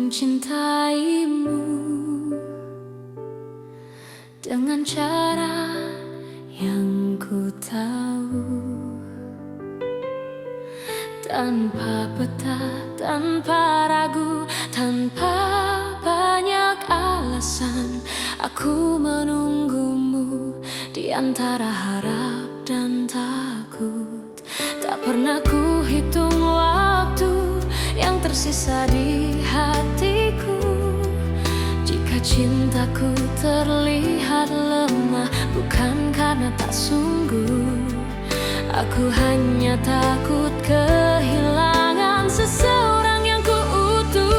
mencintaimu dengan cara yang ku tahu, tanpa peta, tanpa ragu, tanpa banyak alasan. Aku menunggumu di antara harap dan takut. Tak pernah ku hitung waktu yang tersisa di hatiku. Jika cintaku terlihat lemah, bukan karena tak sungguh. Aku hanya takut kehilangan seseorang yang ku utuh.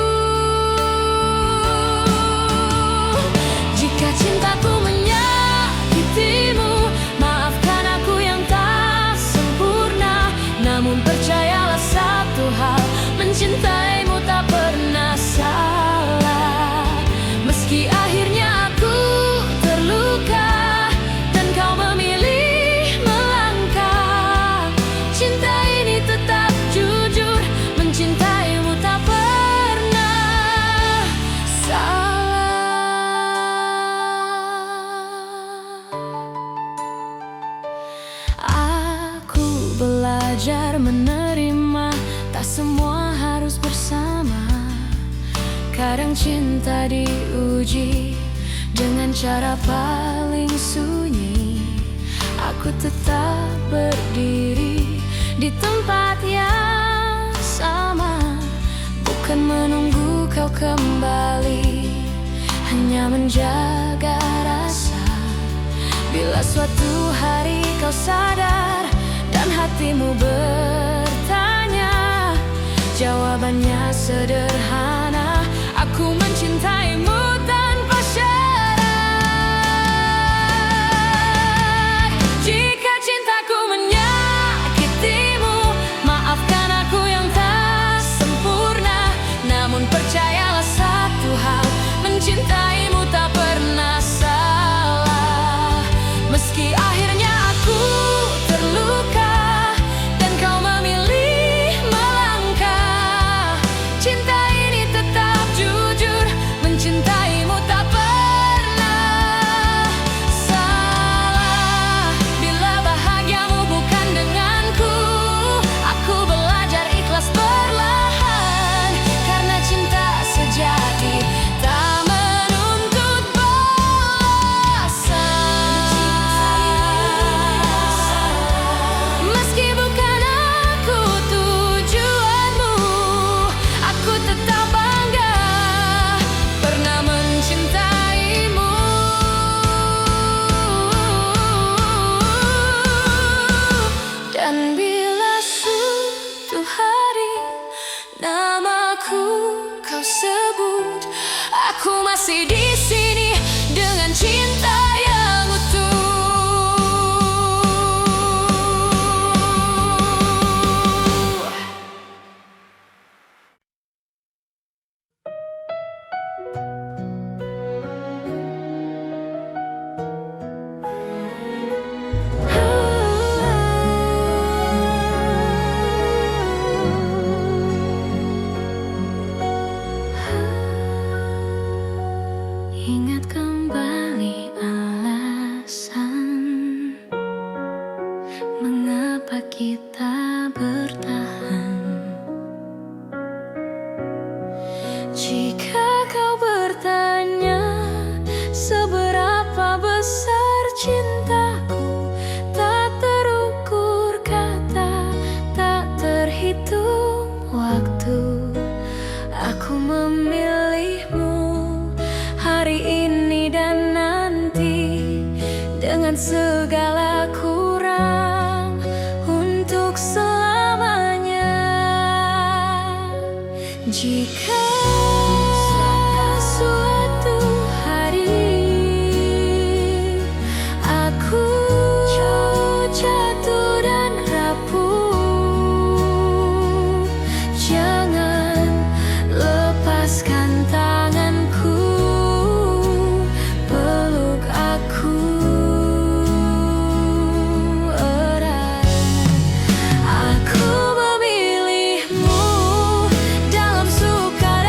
Jika cintaku menyakitimu, maafkan aku yang tak sempurna. Namun percayalah satu hal, mencintaimu tak pernah salah. Meski akhirnya aku terluka dan kau memilih melangkah, cinta ini tetap jujur, mencintaimu tak pernah salah. Aku belajar menerima, tak semua harus bersama. Kadang cinta diuji dengan cara paling sunyi. Aku tetap berdiri di tempat yang sama, bukan menunggu kau kembali, hanya menjaga rasa. Bila suatu hari kau sadar dan hatimu bertanya, jawabannya sederhana: aku mencintaimu tanpa syarat. Jika cintaku menyakitimu, maafkan aku yang tak sempurna. Namun percayalah satu hal, mencintaimu tak pernah salah. Meski akhirnya aku terluka dan kau memilih melangkah, cinta ini tetap jujur, mencintaimu tak pernah salah. Bila bahagiamu bukan denganku, aku belajar ikhlas perlahan. Karena cinta sejati tak menuntut balasan. Meski bukan aku tujuanmu, aku tetap bangga pernah mencintaimu. Dan bila suatu hari namaku kau sebut, aku masih di sini dengan cinta yang utuh. Ingat kembali alasan mengapa kita bertahan. Jika kau bertanya seberapa besar cintaku, tak terukur kata, tak terhitung waktu. Aku memilihmu hari ini dan nanti, dengan segala kurang, untuk selamanya. Jika suatu hari aku jatuh dan rapuh, jangan lepaskan tanganku, peluk aku erat. Aku memilihmu dalam suka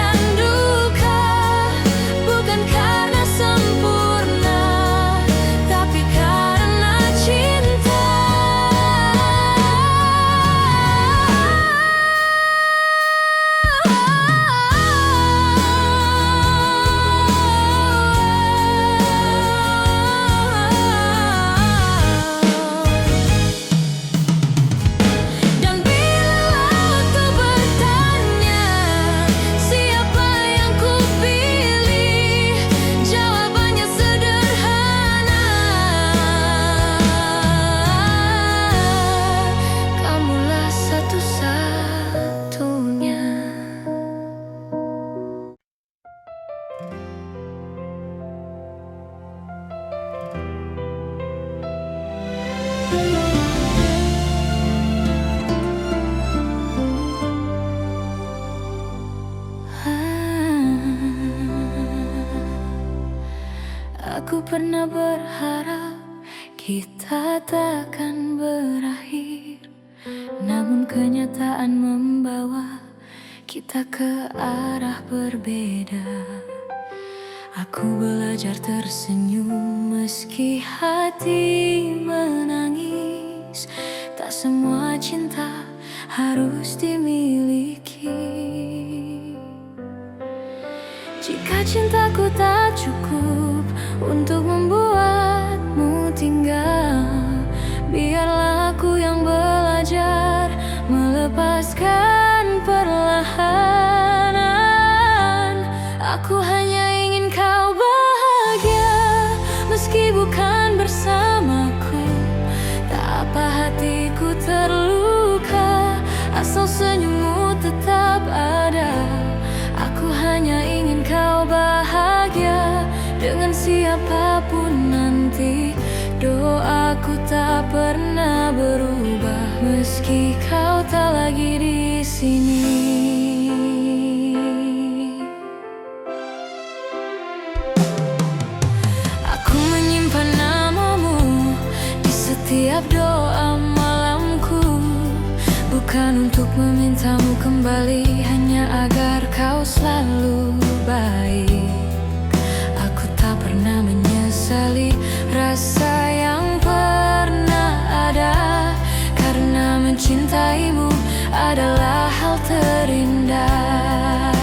pernah berharap kita takkan berakhir, namun kenyataan membawa kita ke arah berbeda. Aku belajar tersenyum meski hati menangis. Tak semua cinta harus dimiliki. Jika cintaku tak cukup untuk membuatmu tinggal, biarlah aku yang belajar melepaskan perlahan. Aku hanya ingin kau bahagia, meski bukan bersamaku. Tak apa hatiku terluka, asal senyummu tetap ada. Aku hanya ingin kau bahagia dengan siapapun nanti. Doaku tak pernah berubah meski kau tak lagi di sini. Aku menyimpan namamu di setiap doa malamku, bukan untuk memintamu kembali, hanya agar kau selalu baik. Aku tak pernah menyesali rasa yang pernah ada, karena mencintaimu adalah hal terindah.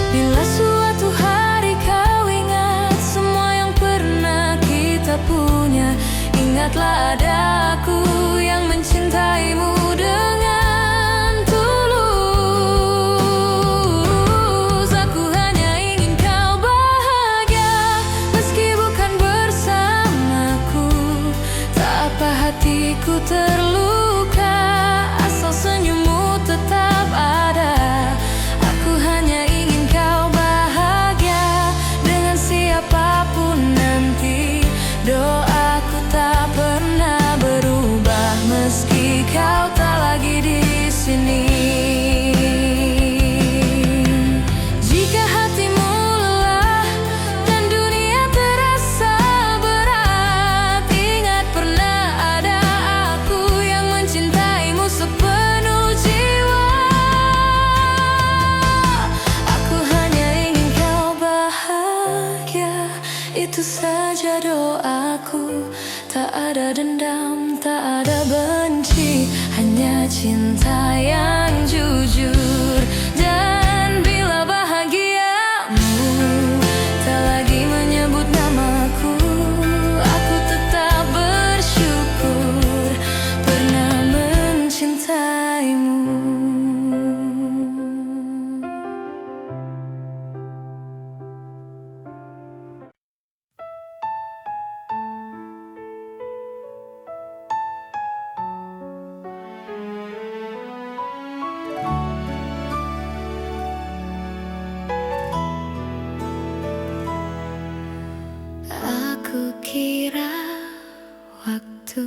Bila suatu hari kau ingat semua yang pernah kita punya, ingatlah ada aku yang mencintaimu dengan tulus. Aku hanya ingin kau bahagia, meski bukan bersamaku. Tak apa hatiku terluka, asal senyummu tetap ada. Aku hanya ingin kau bahagia dengan siapapun nanti. Doaku tak pernah berubah meski kau tak lagi di sini. Jika hatimu lelah dan dunia terasa berat, ingat pernah ada aku yang mencintaimu sepenuh jiwa. Aku hanya ingin kau bahagia, itu saja doaku. Tak ada dendam, tak ada benci, hanya cinta yang jujur. Dan bila bahagiamu tak lagi menyebut namaku, aku tetap bersyukur pernah mencintaimu. Aku kira waktu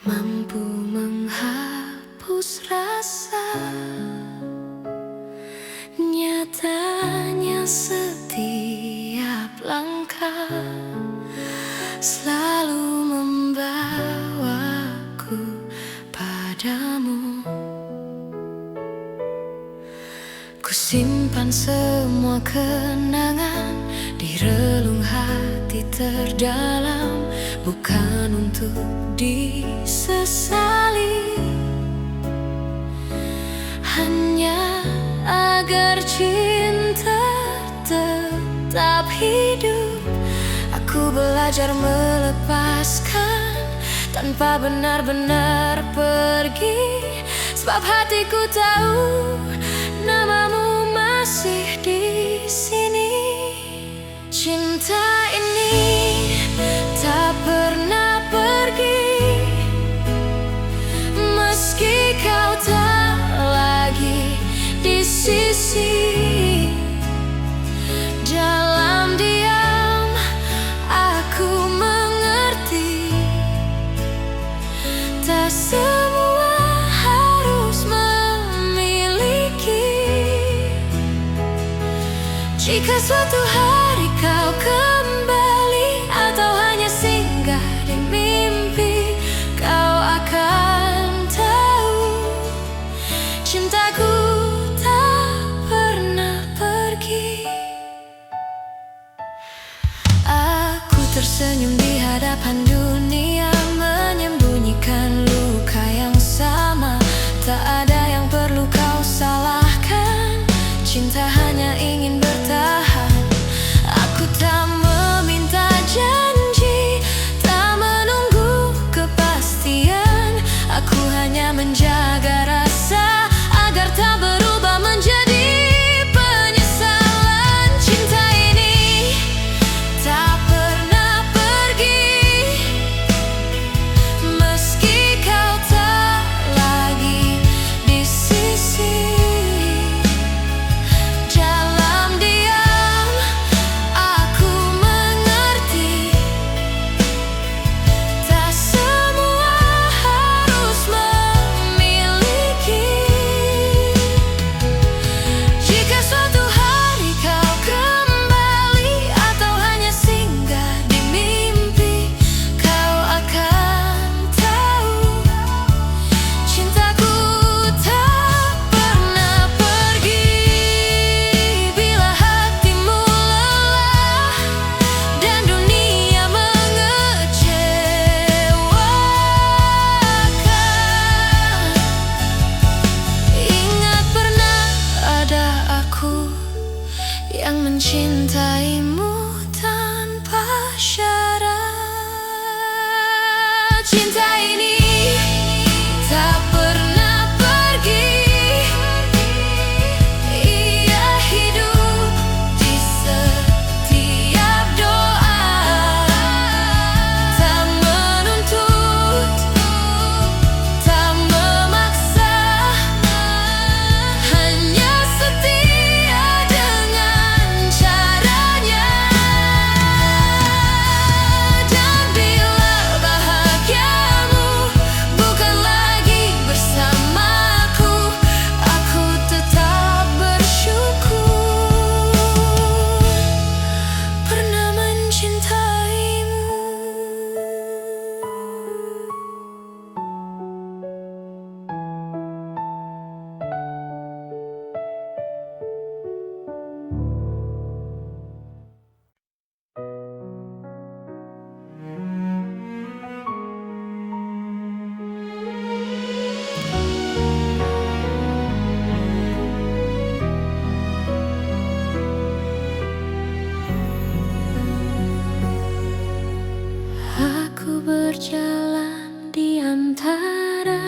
mampu menghapus rasa, nyatanya setiap langkah selalu membawaku padamu. Kusimpan semua kenangan di relung hati terdalam, bukan untuk disesali, hanya agar cinta tetap hidup. Aku belajar melepaskan tanpa benar-benar pergi, sebab hatiku tahu namamu masih di sini. Cinta ini tak pernah pergi, meski kau tak lagi di sisi. Dalam diam aku mengerti, tak semua harus memiliki. Jika suatu hari kau kembali atau hanya singgah di mimpi, kau akan tahu cintaku tak pernah pergi. Aku tersenyum di hadapan dunia, menyembunyikan luka yang sama. Tak ada yang perlu kau salahkan, cinta hanya ingin bertahan. Aku tak meminta janji, tak menunggu kepastian. Aku hanya menjaga rasa agar tak berubah menjadi penyesalan. Cinta ini tak pernah pergi, meski kau tak lagi di sisi. Dalam diam aku mengerti, tak semua harus memiliki. Jika suatu hari kau kembali atau hanya singgah di mimpi, kau akan tahu cintaku tak pernah pergi. Bila hatimu lelah dan dunia mengecewakan, ingat pernah ada aku yang mencintaimu tanpa syarat. Cinta ini tak pernah pergi, ia hidup di setiap doa. Tak menuntut, tak memaksa, hanya setia dengan caranya. Dan bila bahagiamu bukan lagi bersamaku, aku tetap bersyukur pernah mencintaimu. Aku berjalan di antara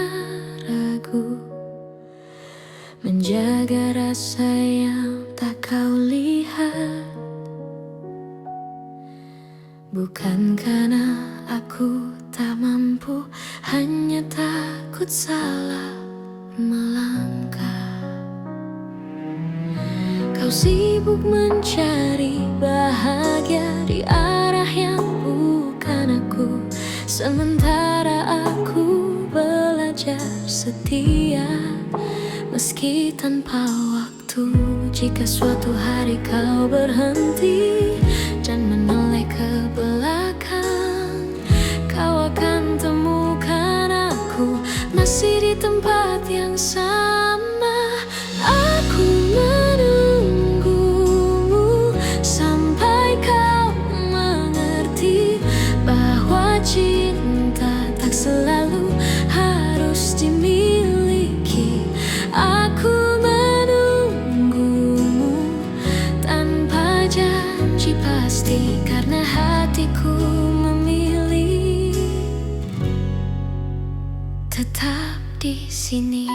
ragu, menjaga rasa yang tak kau lihat. Bukan karena aku tak mampu, hanya takut salah melangkah. Kau sibuk mencari bahagia di arah yang bukan aku, sementara aku belajar setia meski tanpa waktu. Jika suatu hari kau berhenti dan menoleh ke belakang, kau akan temukan aku masih di tempat yang sama. Aku menunggumu sampai kau mengerti bahwa cinta tak selalu harus dimiliki. Aku menunggumu tanpa janji pasti, karena hatiku memilih tetap di sini.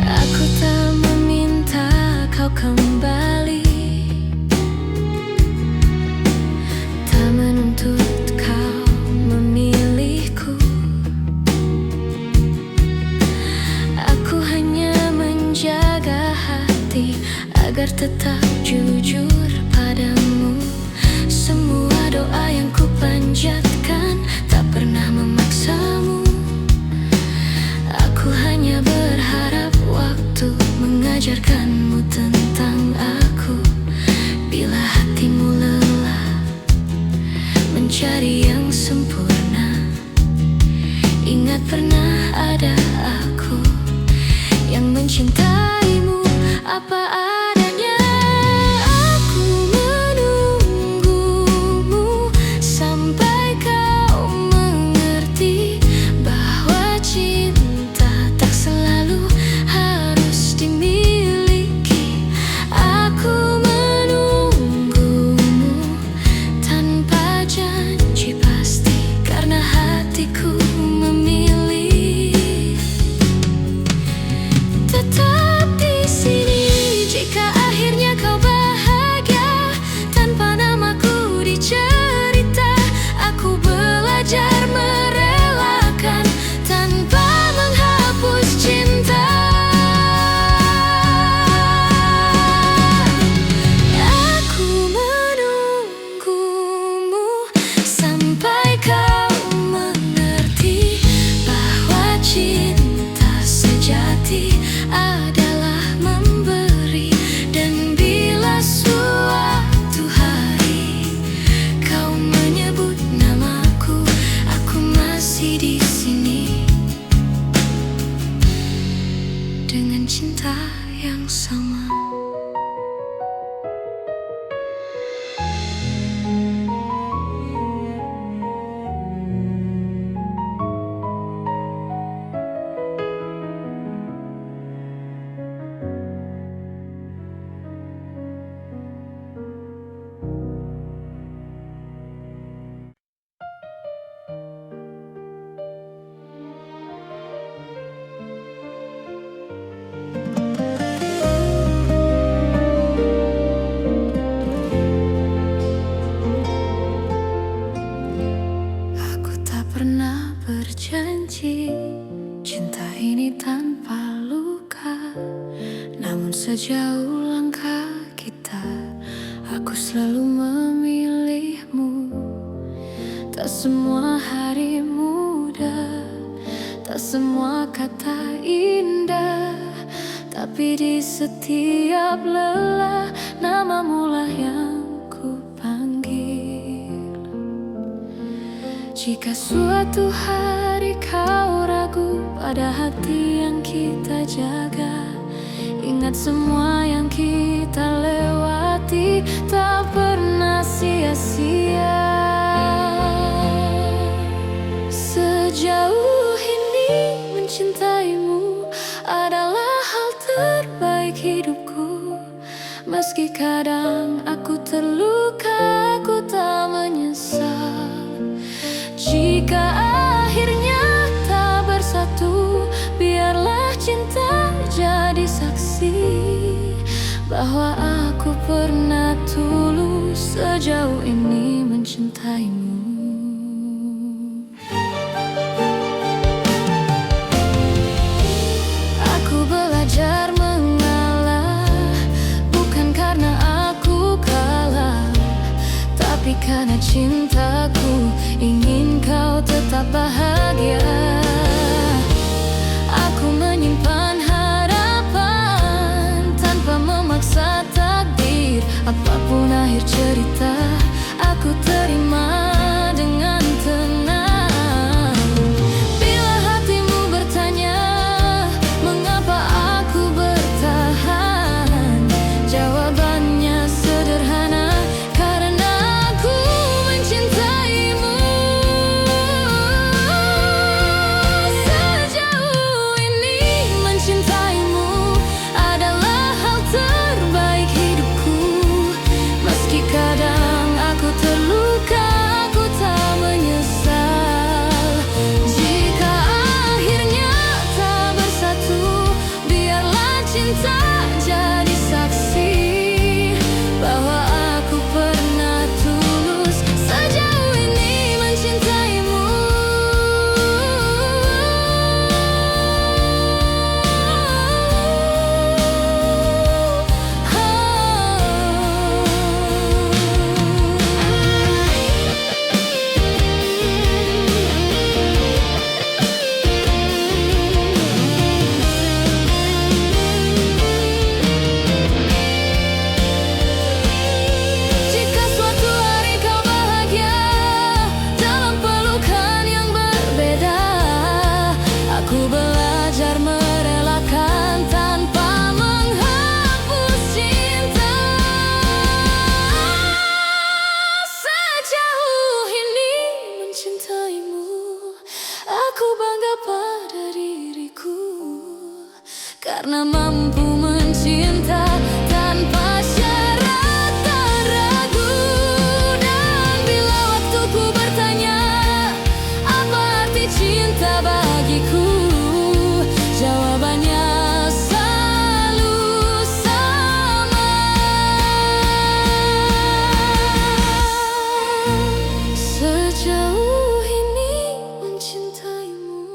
Aku tak meminta kau kembali, tak menuntut kau memilihku. Aku hanya menjaga hati agar tetap jujur padamu. Semua doa yang ku panjatkan tak pernah memaksamu. Aku hanya berharap waktu mengajarkanmu tentang Ingat pernah ada aku yang mencintaimu apa adanya. Aku menunggumu sampai kau mengerti bahwa cinta tak selalu harus dimiliki. Aku menunggumu tanpa janji pasti, karena hatiku memilih tetap di sini. Jika akhirnya kau bahagia tanpa namaku di cerita, aku belajar merelakan tanpa menghapus cinta. Aku menunggumu sampai kau mengerti bahwa cinta sejati adalah memberi. Dan bila suatu hari kau menyebut namaku, aku masih di sini dengan cinta yang sama. Aku tak pernah berjanji cinta ini tanpa luka, namun sejauh langkah kita, aku selalu memilihmu. Tak semua hari mudah, tak semua kata indah, tapi di setiap lelah namamu lah yang ku panggil. Jika suatu hari kau ragu pada hati yang kita jaga, ingat semua yang kita lewati tak pernah sia-sia. Sejauh ini mencintaimu adalah hal terbaik hidupku. Meski kadang aku terluka, aku tak menyesal. Jika akhirnya tak bersatu, biarlah cinta jadi saksi bahwa aku pernah tulus sejauh ini mencintaimu. Aku belajar mengalah, bukan karena aku kalah, tapi karena cintaku ingin kau tetap bahagia. Aku menyimpan harapan tanpa memaksa takdir. Apapun akhir cerita, aku terima dengan tenang. Bila hatimu bertanya mengapa aku bertahan, jawabannya sederhana, karena aku mencintaimu. Sejauh ini mencintaimu adalah hal terbaik hidupku. Meski kadang aku terluka, karena mampu mencinta tanpa syarat dan ragu. Dan bila waktuku bertanya apa arti cinta bagiku, jawabannya selalu sama. Sejauh ini mencintaimu.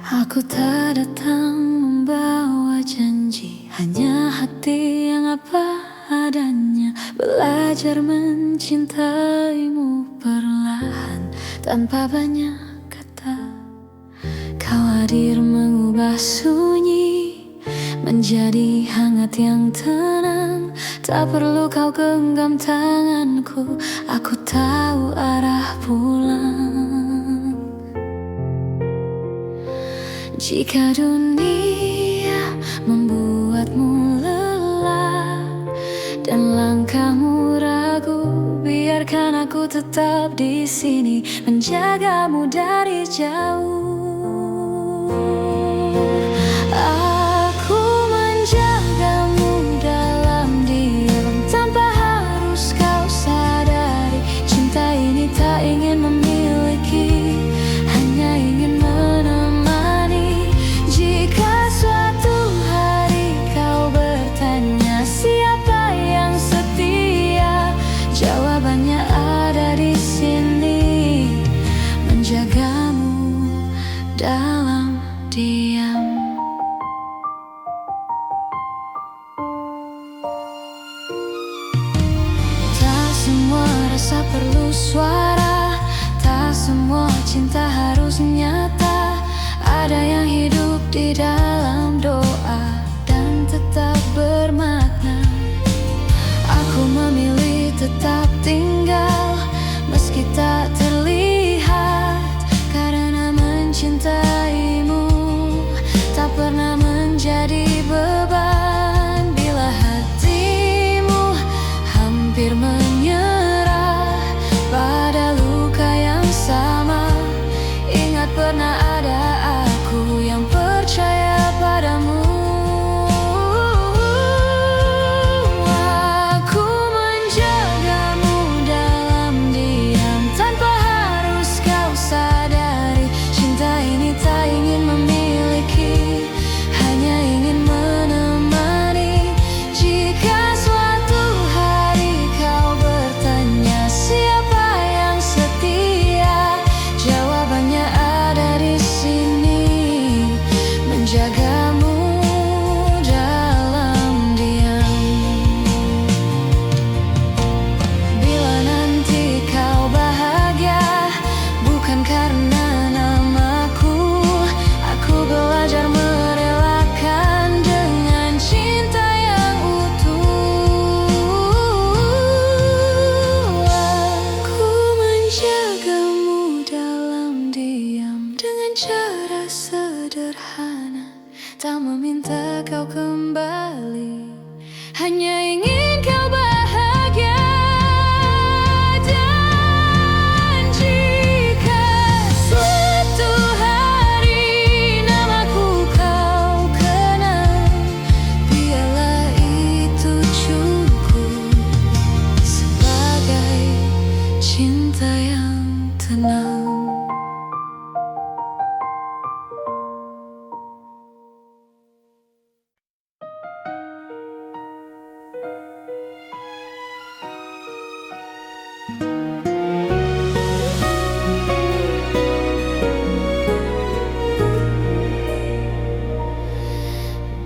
Aku tak datang membawa janji, hanya hati yang apa adanya. Belajar mencintaimu perlahan tanpa banyak kata. Kau hadir mengubah sunyi menjadi hangat yang tenang. Tak perlu kau genggam tanganku, aku tahu arah pulang. Jika dunia membuatmu lelah dan langkahmu ragu, biarkan aku tetap di sini menjagamu dari jauh. Aku menjagamu dalam diam tanpa harus kau sadari. Cinta ini tak ingin memiliki, hanya ingin menemani. Jika suatu hari kau bertanya siapa yang setia, jawabannya ada di sini, menjagamu dalam diam. Tak semua rasa perlu suara, tak semua cinta harus nyata. Ada yang hidup di dalam doa dan tetap bermakna. Aku memilih tetap tinggal meski tak terlihat, karena mencintaimu tak pernah menjadi beban. Bila hatimu hampir menyerah pada luka yang sama, ingat pernah ada aku yang percaya padamu. Aku menjagamu dalam diam tanpa harus kau sadari. Cinta ini tak ingin memiliki, hanya ingin menemani. Jika suatu hari kau bertanya siapa yang setia, jawabannya ada di sini, menjagamu dalam diam. Bila nanti kau bahagia bukan karena namaku, aku belajar merelakan dengan cinta yang utuh. Aku menjagamu dalam diam dengan cara sederhana, tak meminta kau kembali, hanya ingin kau bahagia. Dan jika suatu hari namaku kau kenal, biarlah itu cukup sebagai cinta yang tenang.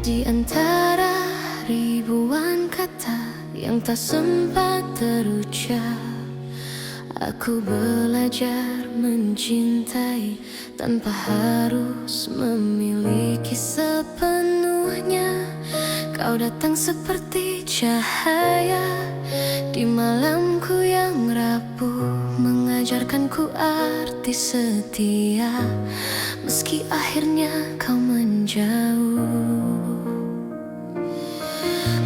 Di antara ribuan kata yang tak sempat terucap, aku belajar mencintai tanpa harus memiliki sepenuhnya. Kau datang seperti cahaya di malamku yang rapuh, mengajak mengajarkanku arti setia, meski akhirnya kau menjauh.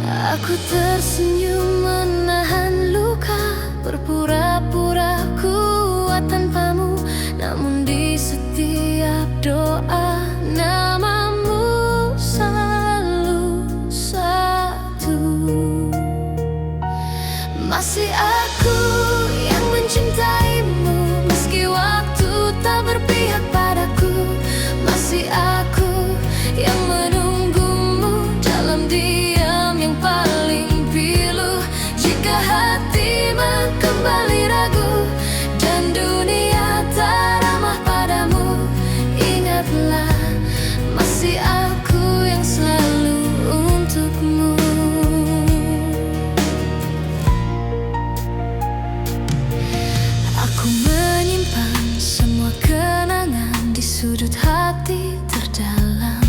Aku tersenyum menahan luka, berpura-pura kuat tanpamu, namun di setiap doa namamu selalu satu. Masih aku yang mencintaimu, meski waktu tak berpihak padaku. Masih aku yang menunggumu dalam diam yang paling pilu. Jika hatimu kembali ragu dan dunia tak ramah padamu, ingatlah masih aku yang selalu untukmu. Aku menyimpan semua kenangan di sudut hati terdalam.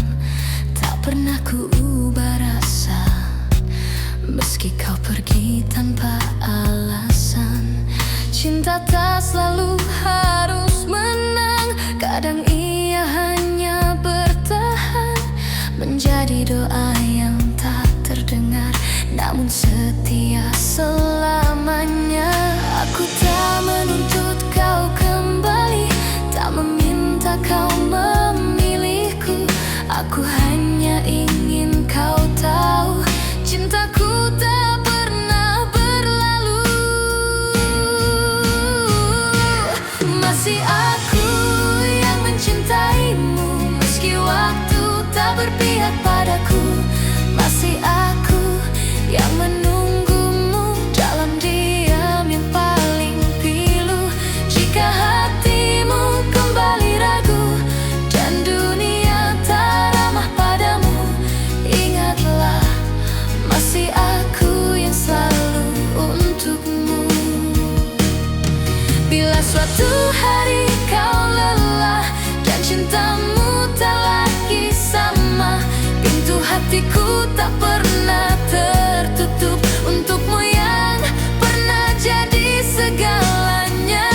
Tak pernah ku ubah rasa, meski kau pergi tanpa alasan. Cinta tak selalu harus menang, kadang ia hanya bertahan, menjadi doa yang tak terdengar, namun setia selamanya. Aku tak menuntut kau kembali, tak meminta kau memilihku. Aku hanya ingin kau tahu, cintaku tak pernah berlalu. Masih aku yang mencintaimu, meski waktu tak berpihak padaku. Masih aku yang menunggumu dalam diam yang paling pilu. Jika hatimu kembali ragu dan dunia tak ramah padamu, ingatlah masih aku yang selalu untukmu. Bila suatu hari kau lelah dan cintamu tak lagi sama, pintu hatiku tak pernah tertutup untukmu yang pernah jadi segalanya.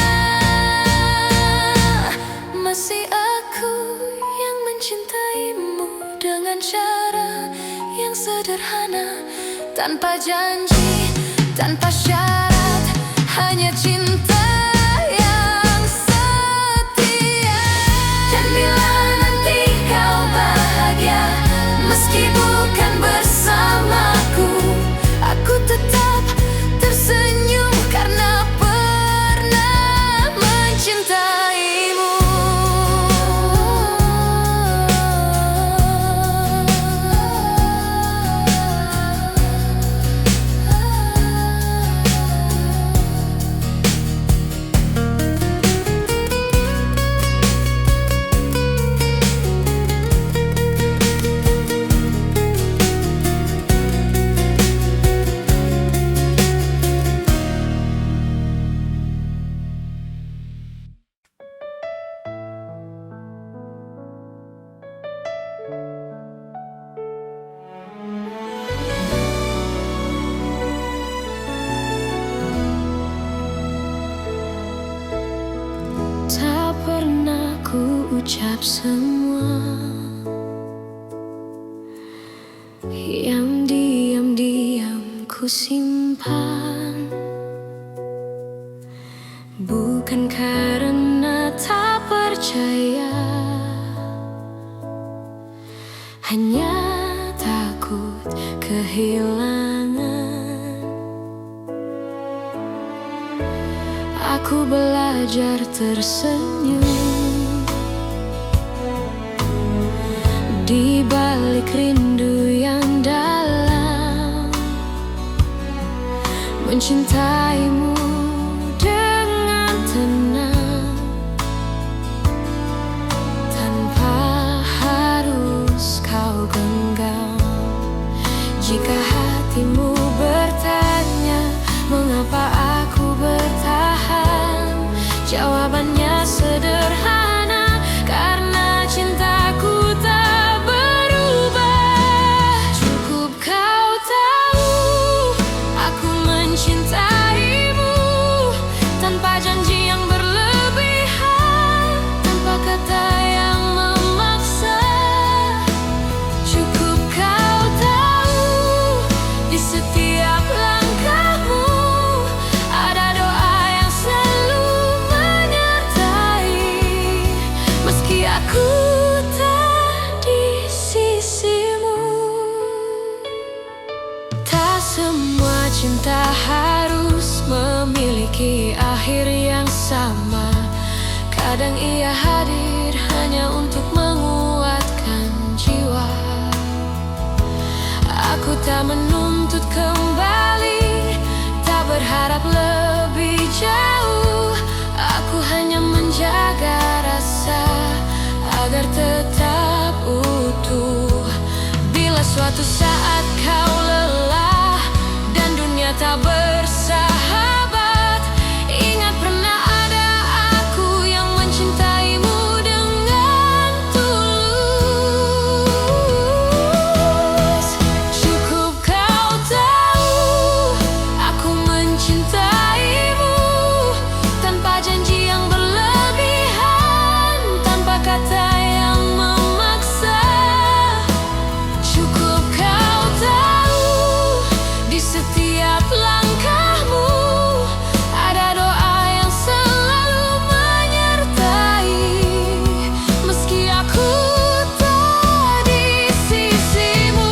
Masih aku yang mencintaimu dengan cara yang sederhana, tanpa janji, tanpa syarat, hanya cinta yang setia. Dan bila nanti kau bahagia, meski bukan bersamaku, aku tetap tersenyum karena pernah mencintaimu. Tak pernah ku ucap semua yang diam-diam ku simpan, bukan karena tak percaya, hanya takut kehilangan. Aku belajar tersenyum di balik rindu yang dalam, mencintaimu dengan tenang, tanpa harus kau genggam. Jika hatimu bertanya mengapa aku bertahan, jawabannya sederhana, karena cintaku tak berubah. Cukup kau tahu aku mencintaimu tanpa janji yang berlalu. bersama. Kadang ia hadir hanya untuk menguatkan jiwa. Aku tak menuntut kembali, tak berharap lebih jauh. Aku hanya menjaga rasa agar tetap utuh. Bila suatu saat kau lelah dan dunia tak bersahabat, ingat pernah ada aku yang mencintaimu dengan tulus. Cukup kau tahu aku mencintaimu, tanpa janji yang berlebihan, tanpa kata yang memaksa. Cukup kau tahu di setiap langkahmu ada doa yang selalu menyertai. Meski aku tak di sisimu,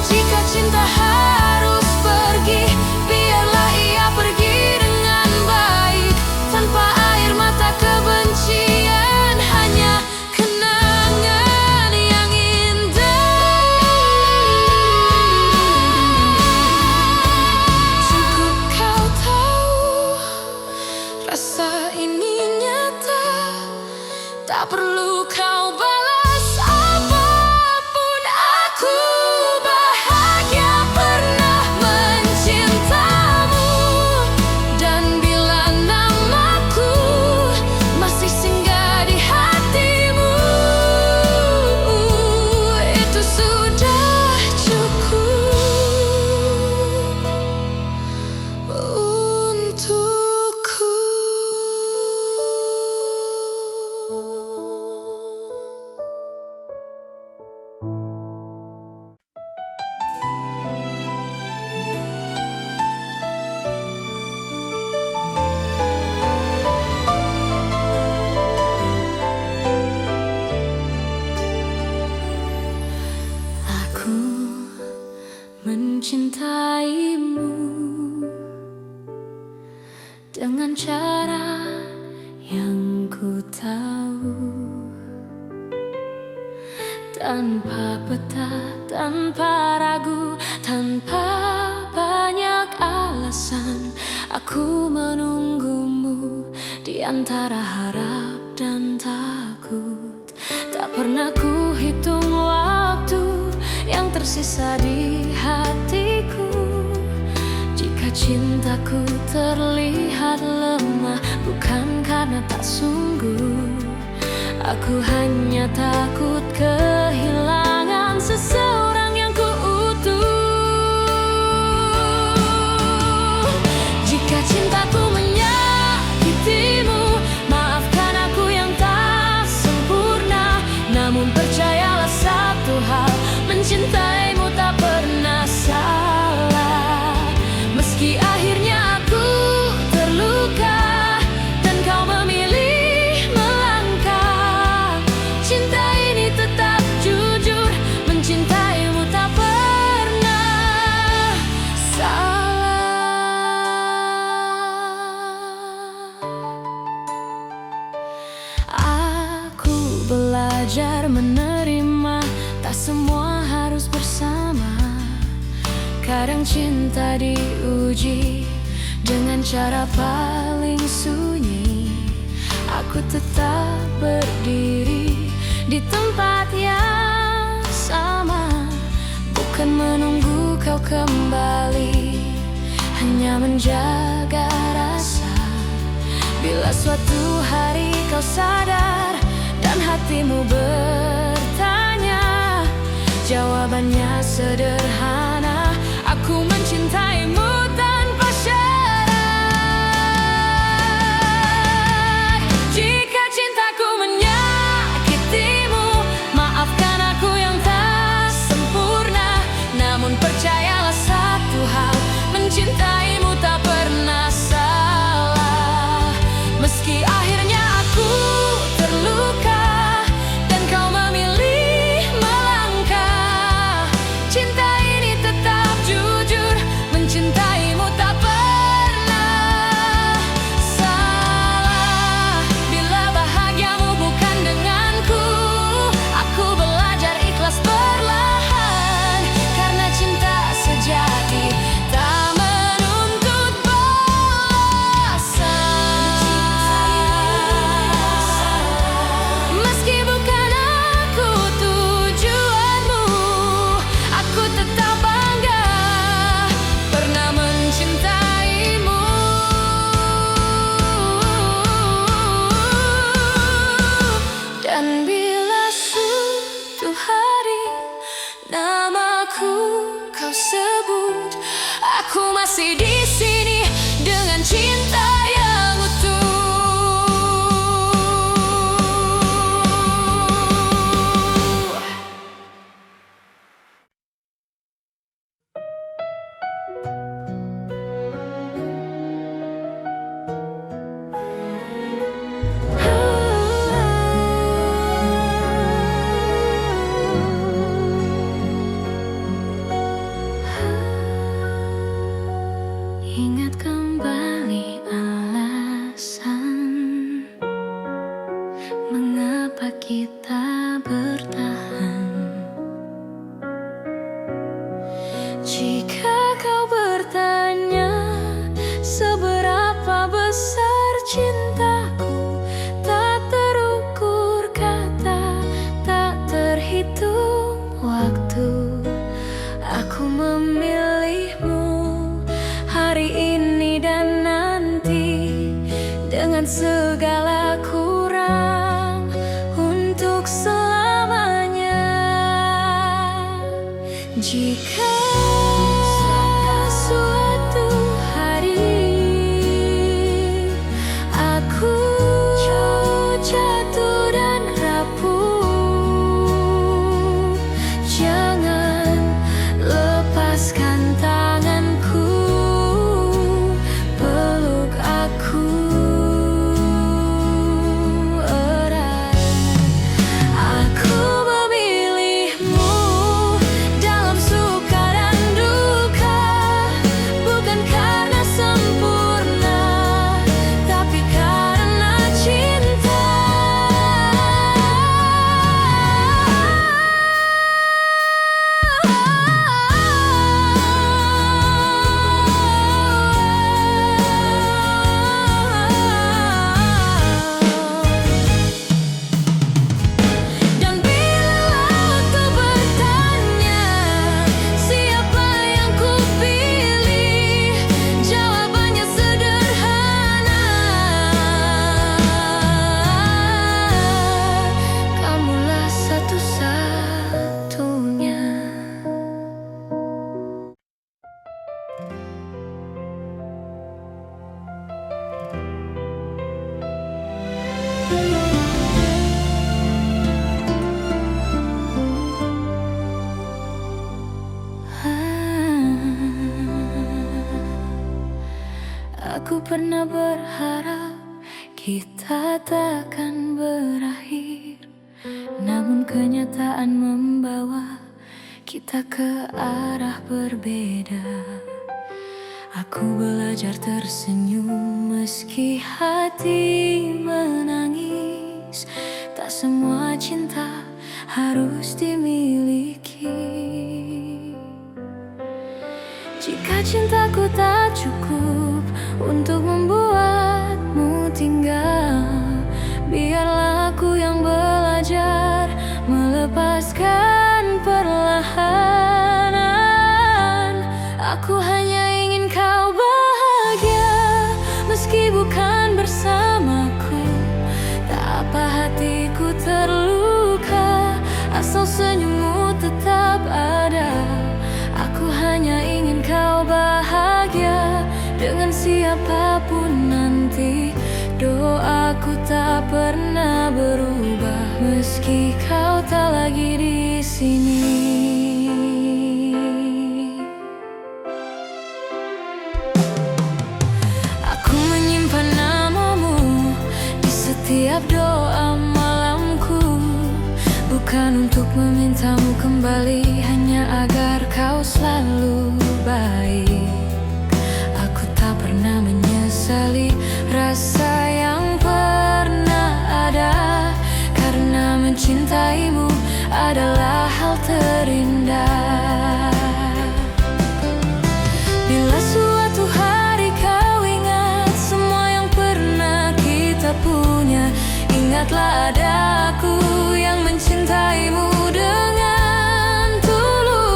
jika cinta harus pergi, biarlah ia pergi dengan baik, tanpa air mata kebencian, hanya kenangan yang indah. Cukup kau tahu rasa ini nyata, tak perlu kau balas apapun. Aku bahagia pernah mencintamu, dan bila namaku masih singgah di hatimu, itu sudah cukup untukku. Aku mencintaimu dengan cara yang ku tahu, tanpa peta, tanpa ragu, tanpa banyak alasan. Aku menunggumu di antara harap dan takut. Tak pernah ku hitung waktu yang tersisa di hatiku. Jika cintaku terlihat lemah, bukan karena tak sungguh. Aku hanya takut kehilangan seseorang yang ku utuh. Jika cintaku menyakitimu, maafkan aku yang tak sempurna. Namun percayalah satu hal, mencintaimu tak pernah salah. Meski akhirnya aku terluka dan kau memilih melangkah, cinta ini tetap jujur, mencintaimu tak pernah salah. Aku belajar menerima, tak semua harus bersama. Kadang cinta diuji dengan cara paling sunyi. Aku tetap berdiri di tempat yang sama, bukan menunggu kau kembali, hanya menjaga rasa. Bila suatu hari kau sadar dan hatimu bertanya, jawabannya sederhana. Aku mencintaimu tanpa syarat. Jika cintaku menyakitimu, maafkan aku yang tak sempurna. Namun percayalah satu hal, mencintaimu tak pernah salah. Meski akhirnya aku terluka dan kau memilih melangkah, cinta ini Jika suatu hari aku jatuh dan rapuh, jangan lepaskan tanganku, peluk aku erat. Aku memilihmu dalam suka dan duka, bukan karena sempurna, tapi karena cinta. Dan bila waktu bertanya siapa yang kupilih, jawabannya sederhana, kamulah satu-satunya. Aku pernah berharap kita takkan berakhir, namun kenyataan membawa kita ke arah berbeda. Aku belajar tersenyum meski hati menangis. Tak semua cinta harus dimiliki. Jika cintaku tak cukup untuk membuatmu tinggal, biarlah aku yang belajar melepaskan perlahanan. Aku hanya ingin kau bahagia, meski bukan bersamaku. Tak apa hatiku terluka, asal senyummu tetap ada. Aku hanya ingin kau bahagia dengan siapapun nanti. Doaku tak pernah berubah meski kau tak lagi di sini. Aku menyimpan namamu di setiap doa malamku, bukan untuk memintamu kembali, hanya agar kau selalu baik. Aku tak pernah menyesali rasa yang pernah ada, karena mencintaimu adalah hal terindah. Bila suatu hari kau ingat semua yang pernah kita punya, ingatlah ada aku yang mencintaimu dengan tulus.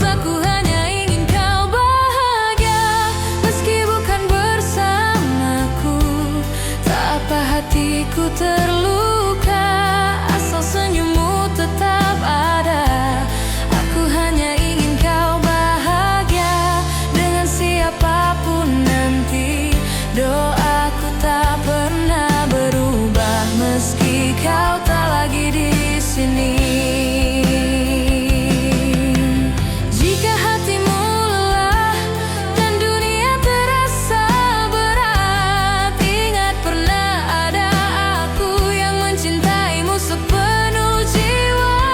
Aku hanya ingin kau bahagia, meski bukan bersamaku. Tak apa hatiku terluka, asal senyummu tetap ada. Aku hanya ingin kau bahagia dengan siapapun nanti. Doaku tak pernah berubah meski kau tak lagi di sini. Jika hatimu lelah dan dunia terasa berat, ingat pernah ada aku yang mencintaimu sepenuh jiwa.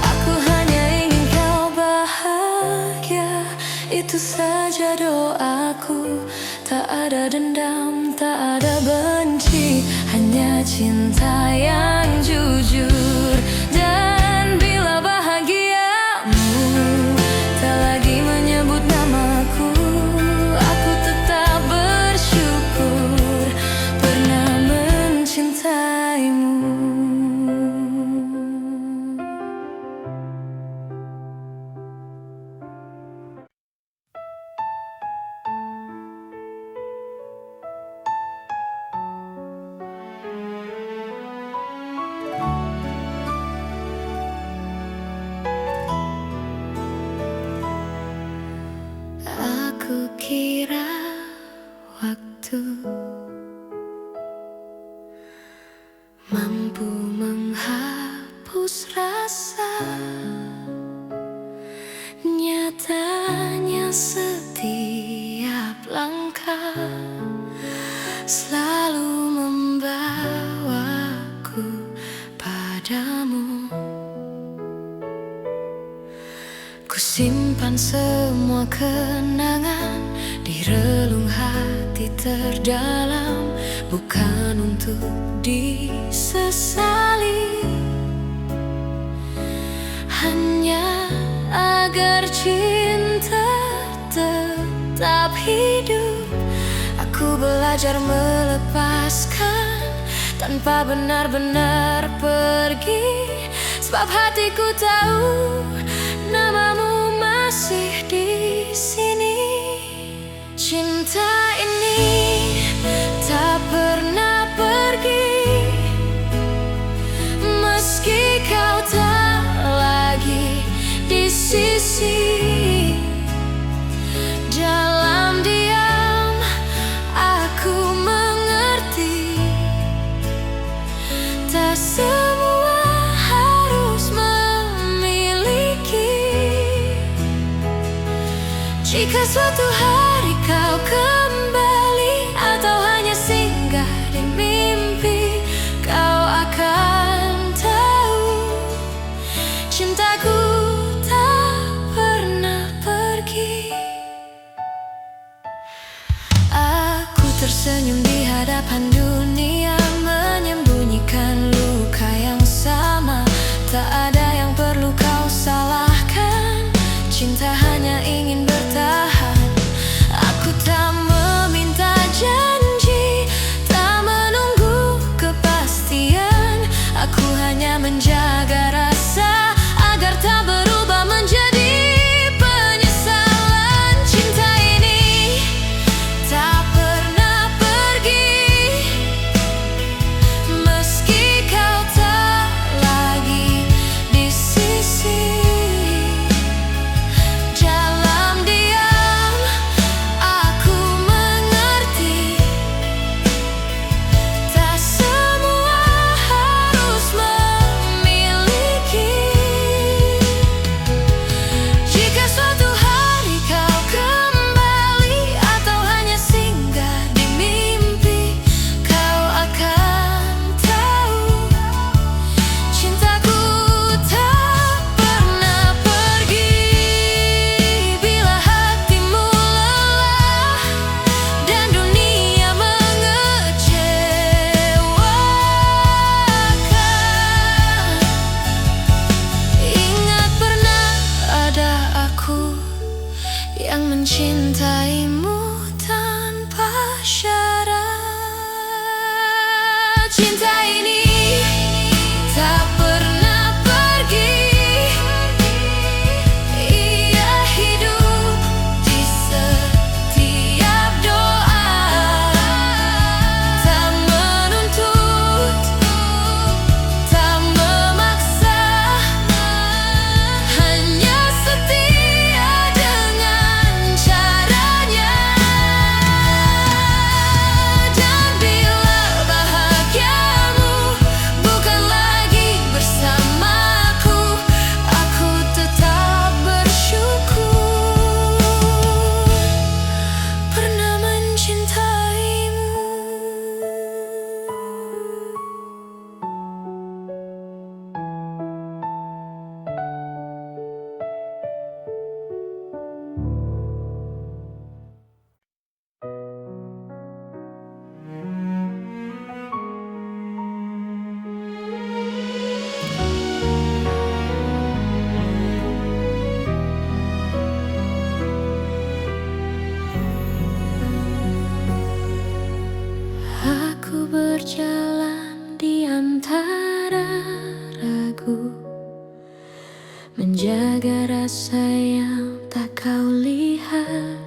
Aku hanya ingin kau bahagia, itu saja doaku. Tak ada dendam, tak ada benci, hanya cinta yang jujur. Dan bila bahagiamu tak lagi menyebut namaku, aku tetap bersyukur pernah mencintaimu. waktu mampu menghapus rasa. Nyatanya setiap langkah selalu membawaku padamu. Ku simpan semua kenangan di relung hati terdalam, bukan untuk disesali, hanya agar cinta tetap hidup. Aku belajar melepaskan tanpa benar-benar pergi, sebab hatiku tahu namamu masih di sini. Cinta ini tak pernah pergi, meski kau tak lagi di sisi. Dalam diam aku mengerti, tak semua harus memiliki. Jika suatu hari kau kembali atau hanya singgah di mimpi, kau akan tahu cintaku tak pernah pergi. Aku tersenyum di hadapan dunia, menyembunyikan luka yang sama. Tak ada yang perlu kau salahkan, cinta hanya ingin bertahan. Aku tak meminta janji, tak menunggu kepastian. Aku hanya menjaga rasa agar tak berubah menjadi penyesalan. Cinta ini tak pernah pergi, meski kau tak lagi di sisi. Dalam diam aku mengerti, tak semua harus memiliki. Jika suatu hari kau kembali atau hanya singgah di mimpi, kau akan tahu cintaku tak pernah pergi. Bila hatimu lelah dan dunia mengecewakan, ingat pernah ada aku yang mencintaimu tanpa syarat. Cinta ini tak pernah pergi, ia hidup di setiap doa. Tak menuntut, tak memaksa, hanya setia dengan caranya. Dan bila bahagiamu bukan lagi bersamaku, aku tetap bersyukur pernah mencintaimu. Aku berjalan di antara ragu, menjaga rasa yang tak kau lihat.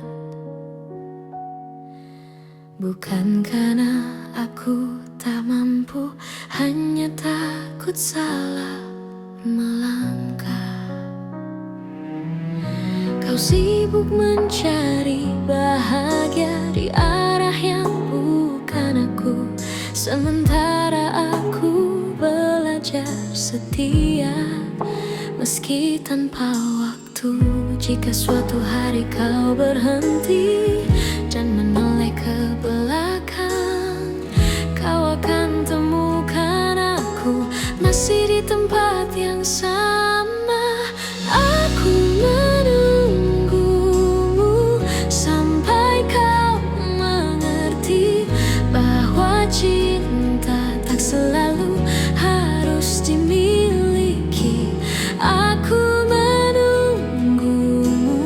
Bukan karena aku tak mampu, hanya takut salah melangkah. Kau sibuk mencari bahagia di arah yang Sementara aku belajar setia, meski tanpa waktu. Jika suatu hari kau berhenti dan menoleh ke belakang, kau akan temukan aku masih di tempat yang sama. Aku menunggumu sampai kau mengerti bahwa cinta tak selalu harus dimiliki. Aku menunggumu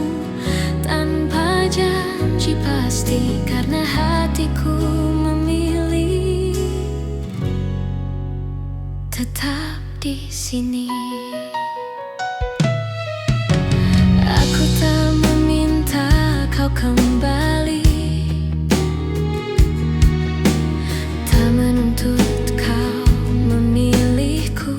tanpa janji pasti, karena hatiku memilih tetap di sini. Aku tak meminta kau kembali, tak menuntut kau memilihku.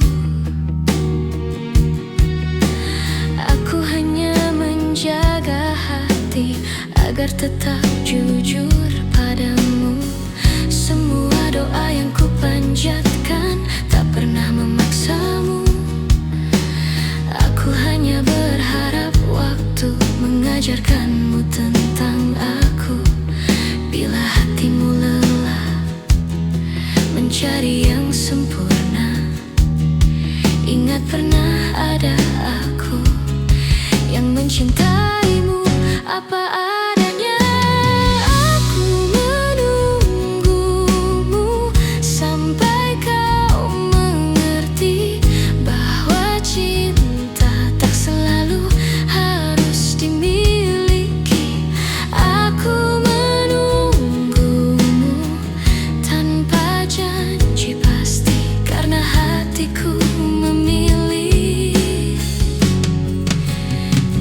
Aku hanya menjaga hati agar tetap jujur padamu. Semua doa yang ku panjatkan tak pernah memaksamu. Aku hanya berharap waktu mengajarkanmu tentang aku. Bila hatimu lelah mencari yang sempurna, ingat pernah ada aku yang mencintaimu apa adanya. Aku menunggumu sampai kau mengerti bahwa cinta tak selalu harus dimiliki. Aku menunggumu tanpa janji pasti, karena hatiku memilih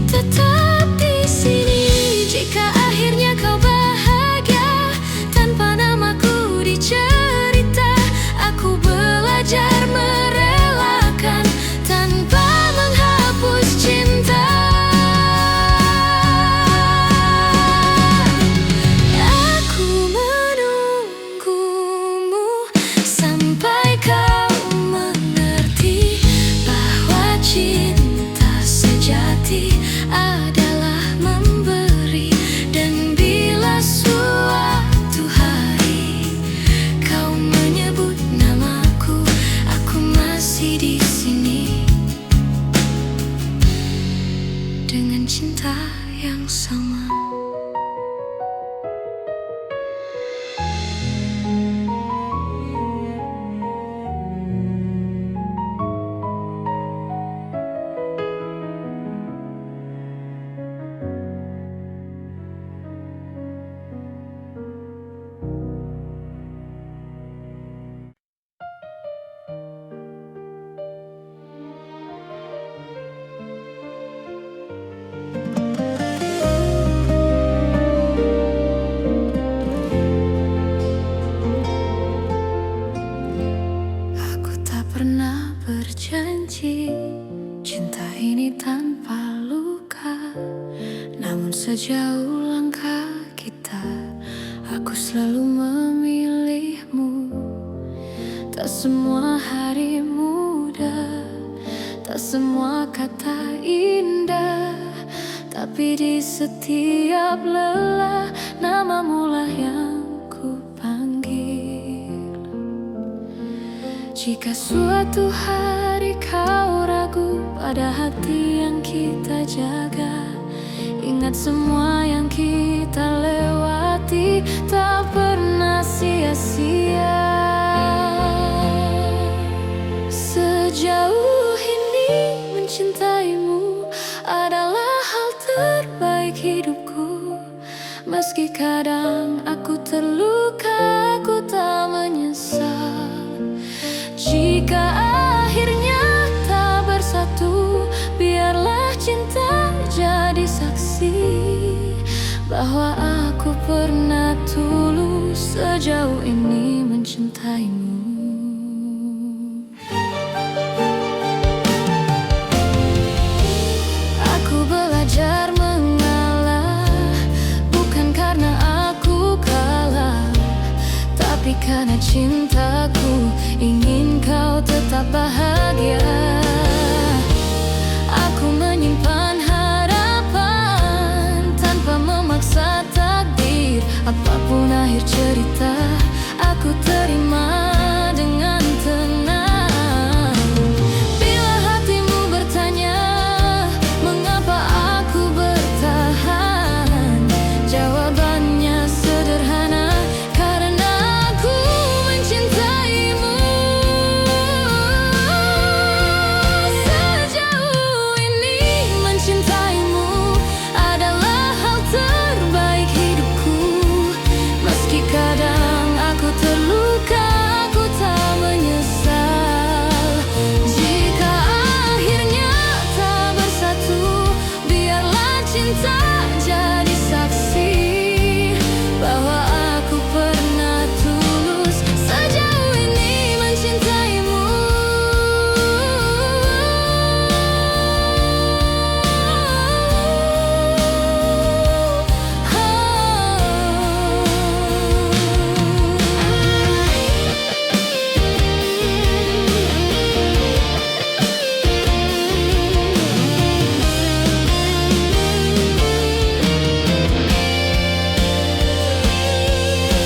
tetap di sini. Jika akhirnya kau bahagia tanpa namaku dicerita, aku belajar merelakan tanpa menghapus cinta. Aku menunggumu sampai kau mengerti bahwa cinta sejati adalah memberi. Dan bila suatu hari kau menyebut namaku, aku masih di sini dengan cinta yang sama. Aku tak pernah berjanji cinta ini tanpa luka, namun sejauh langkah kita, aku selalu memilihmu. Tak semua hari mudah, tak semua kata indah, tapi di setiap lelah namamu lah yang ku panggil. Jika suatu hari kau ragu pada hati yang kita jaga, ingat semua yang kita lewati tak pernah sia-sia. Sejauh ini mencintaimu adalah hal terbaik hidupku. Meski kadang aku terluka, aku tak menyesal. Jika akhirnya tak bersatu, biarlah cinta jadi saksi bahwa aku pernah tulus sejauh ini mencintaimu. Aku belajar mengalah, bukan karena aku kalah, tapi karena cintaku ingin kau tetap bahagia. Aku menyimpan harapan tanpa memaksa takdir. Apapun akhir cerita, aku terima dengan tenang. Bila hatimu bertanya mengapa aku bertahan, jawabannya sederhana, karena aku mencintaimu. Sejauh ini mencintaimu adalah hal terbaik hidupku. Meski kadang aku terluka, aku tak menyesal. Jika akhirnya tak bersatu, biarlah cinta jadi saksi bahwa aku pernah tulus sejauh ini mencintaimu.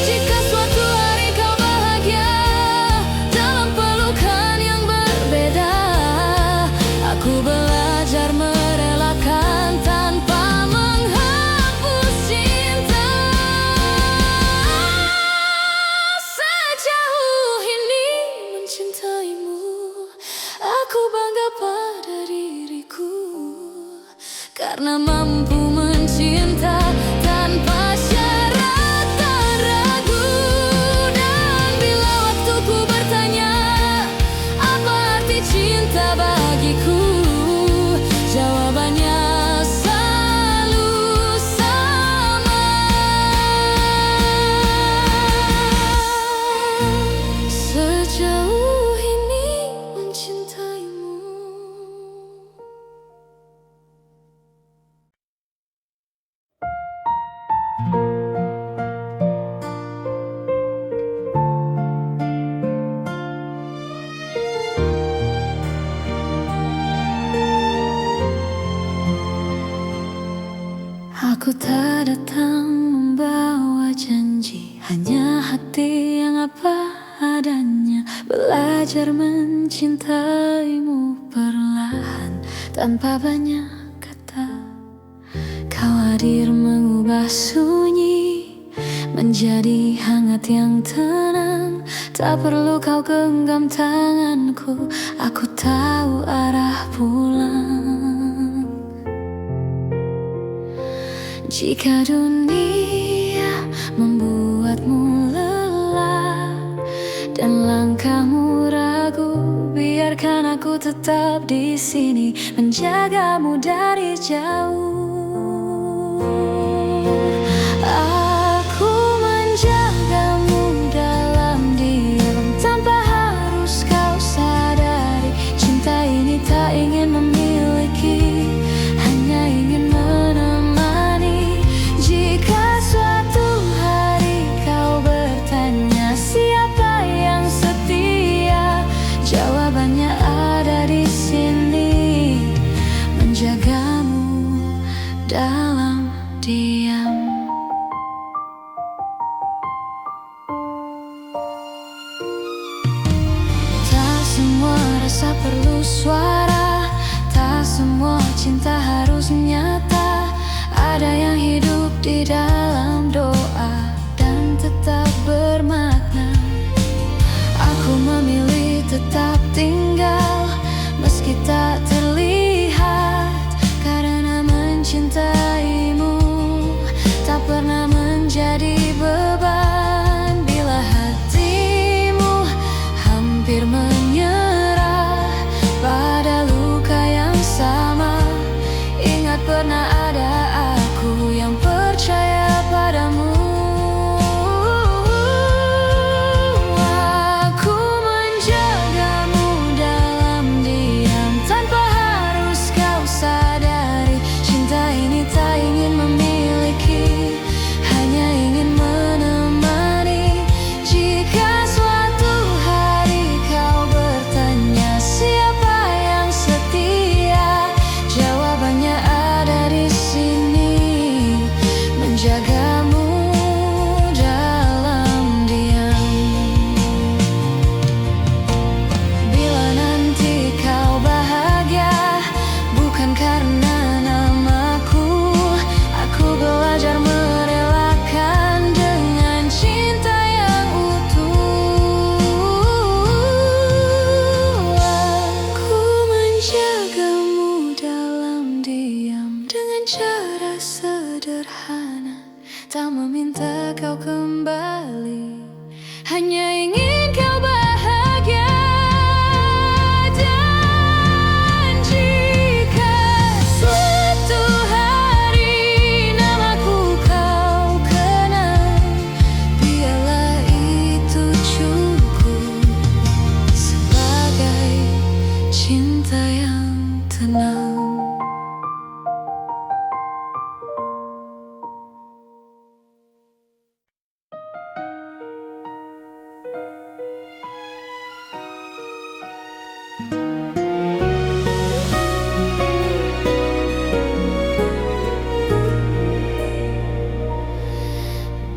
Jika suatu hari kau bahagia dalam pelukan yang berbeda, aku belajar merelakan tanpa menghapus cinta. Sejauh ini mencintaimu, aku bangga pada diriku, karena mampu mencinta tanpa syarat dan ragu. Dan bila waktuku bertanya apa arti cinta bagiku, jawabannya selalu sama. Sejauh ini mencintaimu. Aku tak datang membawa janji, hanya hati yang apa adanya. Belajar mencintaimu perlahan tanpa banyak kata. Kau hadir mengubah sunyi menjadi hangat yang tenang. Tak perlu kau genggam tanganku, aku tahu arah pulang. Jika dunia membuatmu lelah dan langkahmu ragu, biarkan aku tetap di sini menjagamu dari jauh. Aku menjagamu dalam diam tanpa harus kau sadari. Cinta ini tak ingin memiliki, hanya ingin menemani. Jika suatu hari kau bertanya siapa yang setia, jawabannya ada di sini, menjagamu dalam diam. Tak semua rasa perlu suara, tak semua cinta harus nyata. Ada yang hidup di dalam doa dan tetap bermakna. Aku memilih tetap tinggal meski tak terlihat, karena mencintaimu tak pernah menjadi beban. Bila hatimu hampir menyerah pada luka yang sama, ingat pernah ada aku yang percaya hanya ingin kau bahagia. Dan jika suatu hari namaku kau kenal, biarlah itu cukup sebagai cinta yang tenang.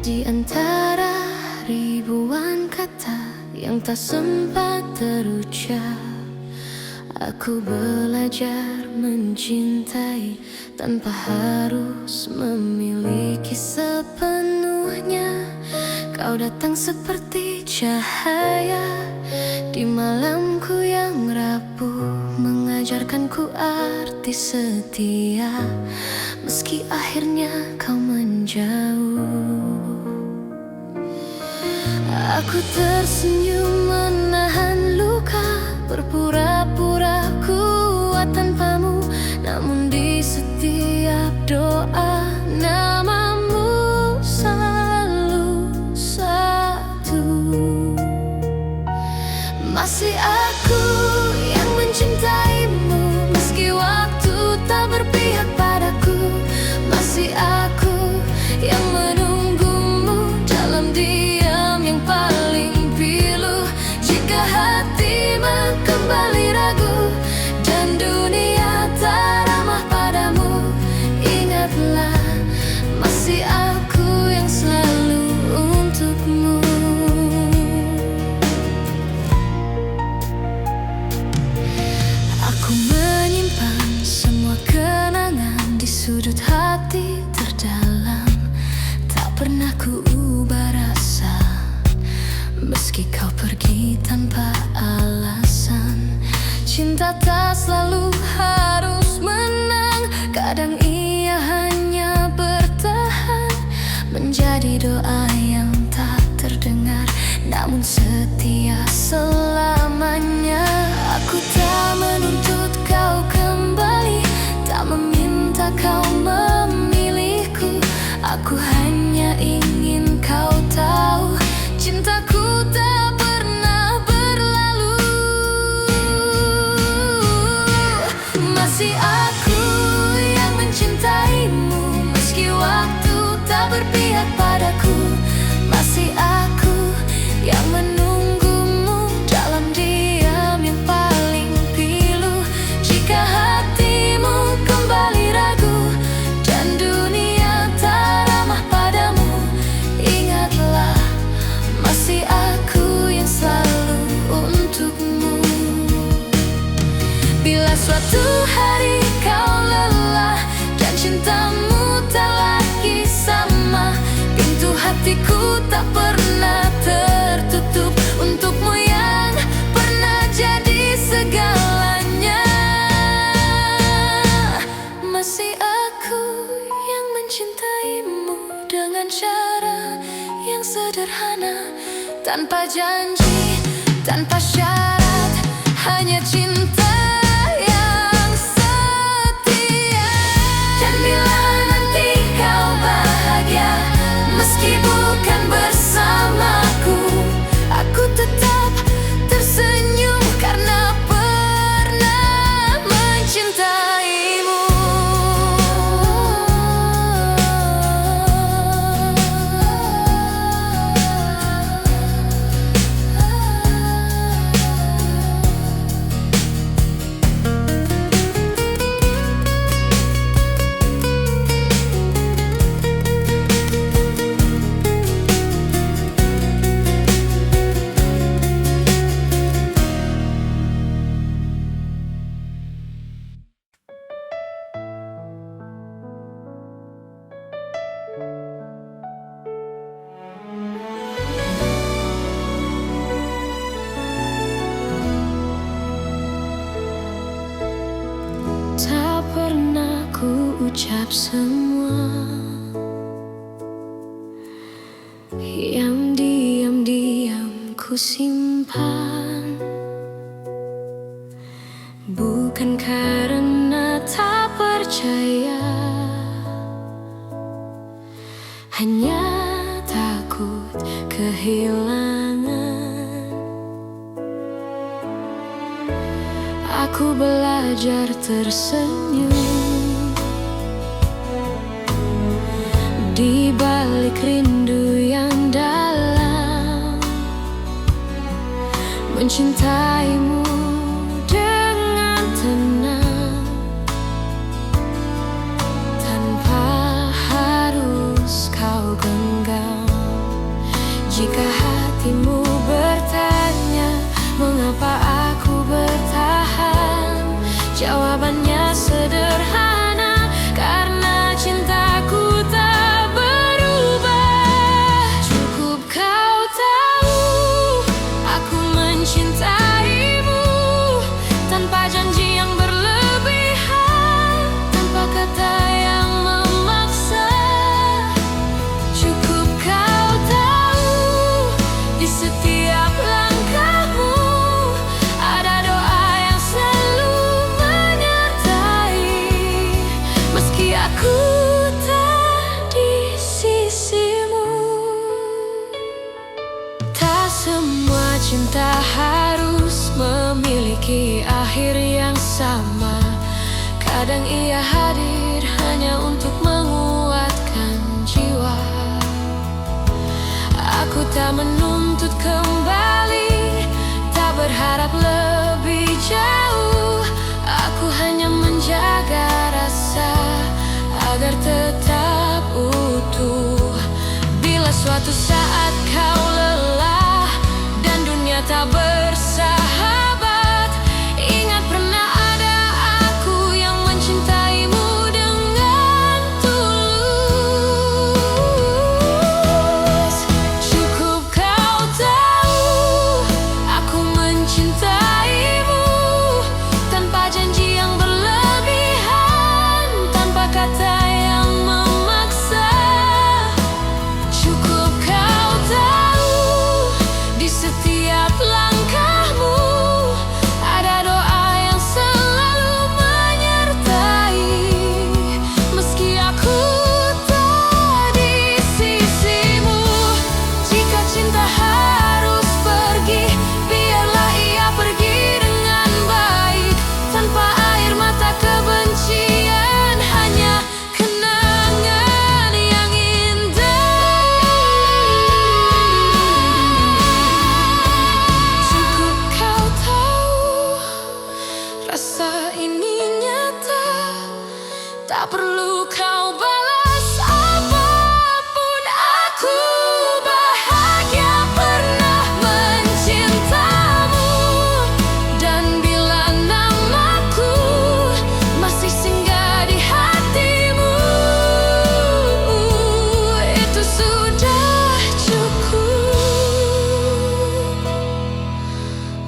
Di antara ribuan kata yang tak sempat terucap, aku belajar mencintai tanpa harus memiliki sepenuhnya. Kau datang seperti cahaya di malamku yang rapuh, mengajarkanku arti setia, meski akhirnya kau menjauh. Aku tersenyum menahan luka, berpura-pura kuat tanpamu, namun di setiap doa namamu selalu satu. Masih aku yang mencintaimu, meski waktu tak berpihak padaku. Masih aku yang menunggumu dalam diam yang paling pilu. Jika hatimu kembali ragu dan dunia tak ramah padamu, ingatlah masih aku yang selalu untukmu. Aku menyimpan semua kenangan di sudut hati terdalam, tak pernah ku ubah rasa, meski kau pergi tanpa alasan. Cinta tak selalu harus menang, kadang ia hanya bertahan, menjadi doa yang tak terdengar, namun setia selamanya. Aku tak menuntut kau kembali, tak meminta kau memilihku. Aku hanya ingin kau tahu, cintaku tak pernah berlalu. Masih aku yang mencintaimu, meski waktu tak berpihak padaku. Masih aku yang menunggumu dalam diam yang paling pilu. Jika hatimu kembali ragu dan dunia tak ramah padamu, ingatlah masih aku yang selalu untukmu. Bila suatu hari kau lelah dan cintamu tak lagi sama, pintu hatiku tak pernah tertutup untukmu yang pernah jadi segalanya. Masih aku yang mencintaimu dengan cara yang sederhana, tanpa janji, tanpa syarat, hanya cinta yang setia. Dan bila nanti kau bahagia, meski bukan bersamaku, aku tetap tersenyum karena pernah mencintaimu. ucap semua yang diam-diam simpan, bukan karena tak percaya, hanya takut kehilangan. Aku belajar tersenyum di balik rindu yang dalam, mencintaimu dengan tenang, tanpa harus kau genggam. Jika hatimu bertanya mengapa aku bertahan, jawabannya sederhana, karena cintaku tak berubah. Cukup kau tahu aku mencintaimu, tanpa janji yang berlebihan, tanpa kata yang memaksa. Cukup kau tahu di setiap langkahmu ada doa yang selalu menyertai, meski aku tak di sisimu. Tak semua cinta harus memiliki akhir yang sama. Kadang ia hadir hanya untuk menguatkan jiwa. Aku tak menuntut kembali, tak berharap lebih jauh. Aku hanya menjaga rasa agar tetap utuh. Bila suatu saat kau lelah dan dunia tak bersahabat, ingat pernah ada aku yang mencintaimu dengan tulus. Cukup kau tahu aku mencintaimu, tanpa janji yang berlebihan, tanpa kata yang memaksa. Cukup kau tahu di setiap langkahmu ada doa yang selalu menyertai, meski aku tak di sisimu. Jika cinta harus pergi, biarlah ia pergi dengan baik, tanpa air mata kebencian, hanya kenangan yang indah. Cukup kau tahu rasa ini nyata, tak perlu kau balas apapun. Aku bahagia pernah mencintamu, dan bila namaku masih singgah di hatimu, itu sudah cukup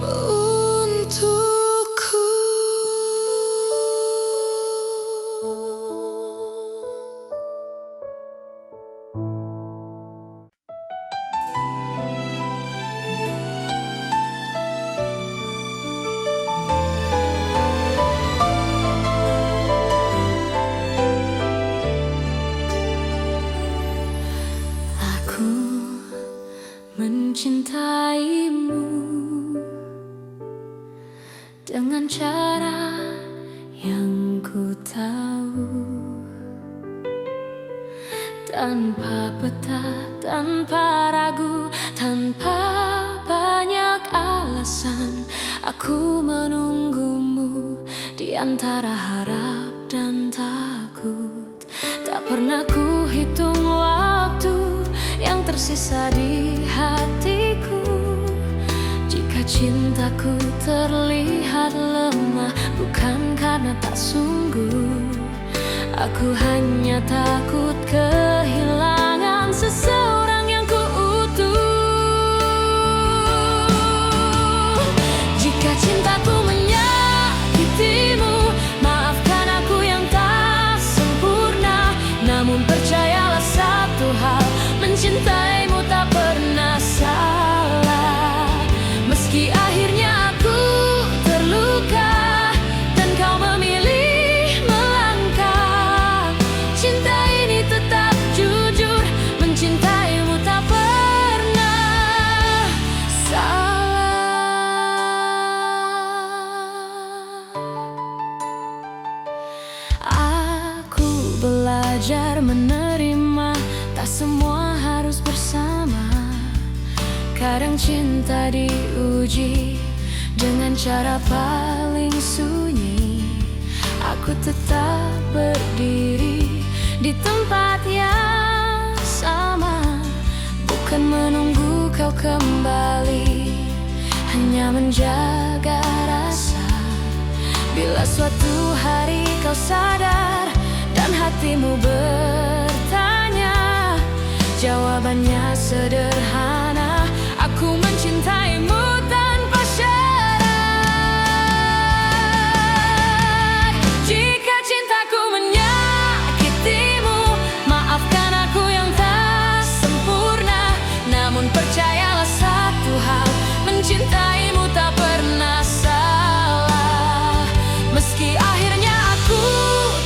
untukku. Aku mencintaimu dengan cara yang ku tahu, tanpa peta, tanpa ragu, tanpa banyak alasan. Aku menunggumu di antara harap dan takut. Tak pernah ku hitung waktu yang tersisa di hatiku. Jika cintaku terlihat lemah, bukan karena tak sungguh. Aku hanya takut kehilangan seseorang yang ku utuh. Jika cintaku menyakitimu, maafkan aku yang tak sempurna. Namun percayalah satu hal, mencintaimu tak pernah salah. Kadang cinta diuji dengan cara paling sunyi. Aku tetap berdiri di tempat yang sama, bukan menunggu kau kembali, hanya menjaga rasa. Bila suatu hari kau sadar dan hatimu bertanya, jawabannya sederhana: aku mencintaimu tanpa syarat. Jika cintaku menyakitimu, maafkan aku yang tak sempurna. Namun percayalah satu hal, mencintaimu tak pernah salah. Meski akhirnya aku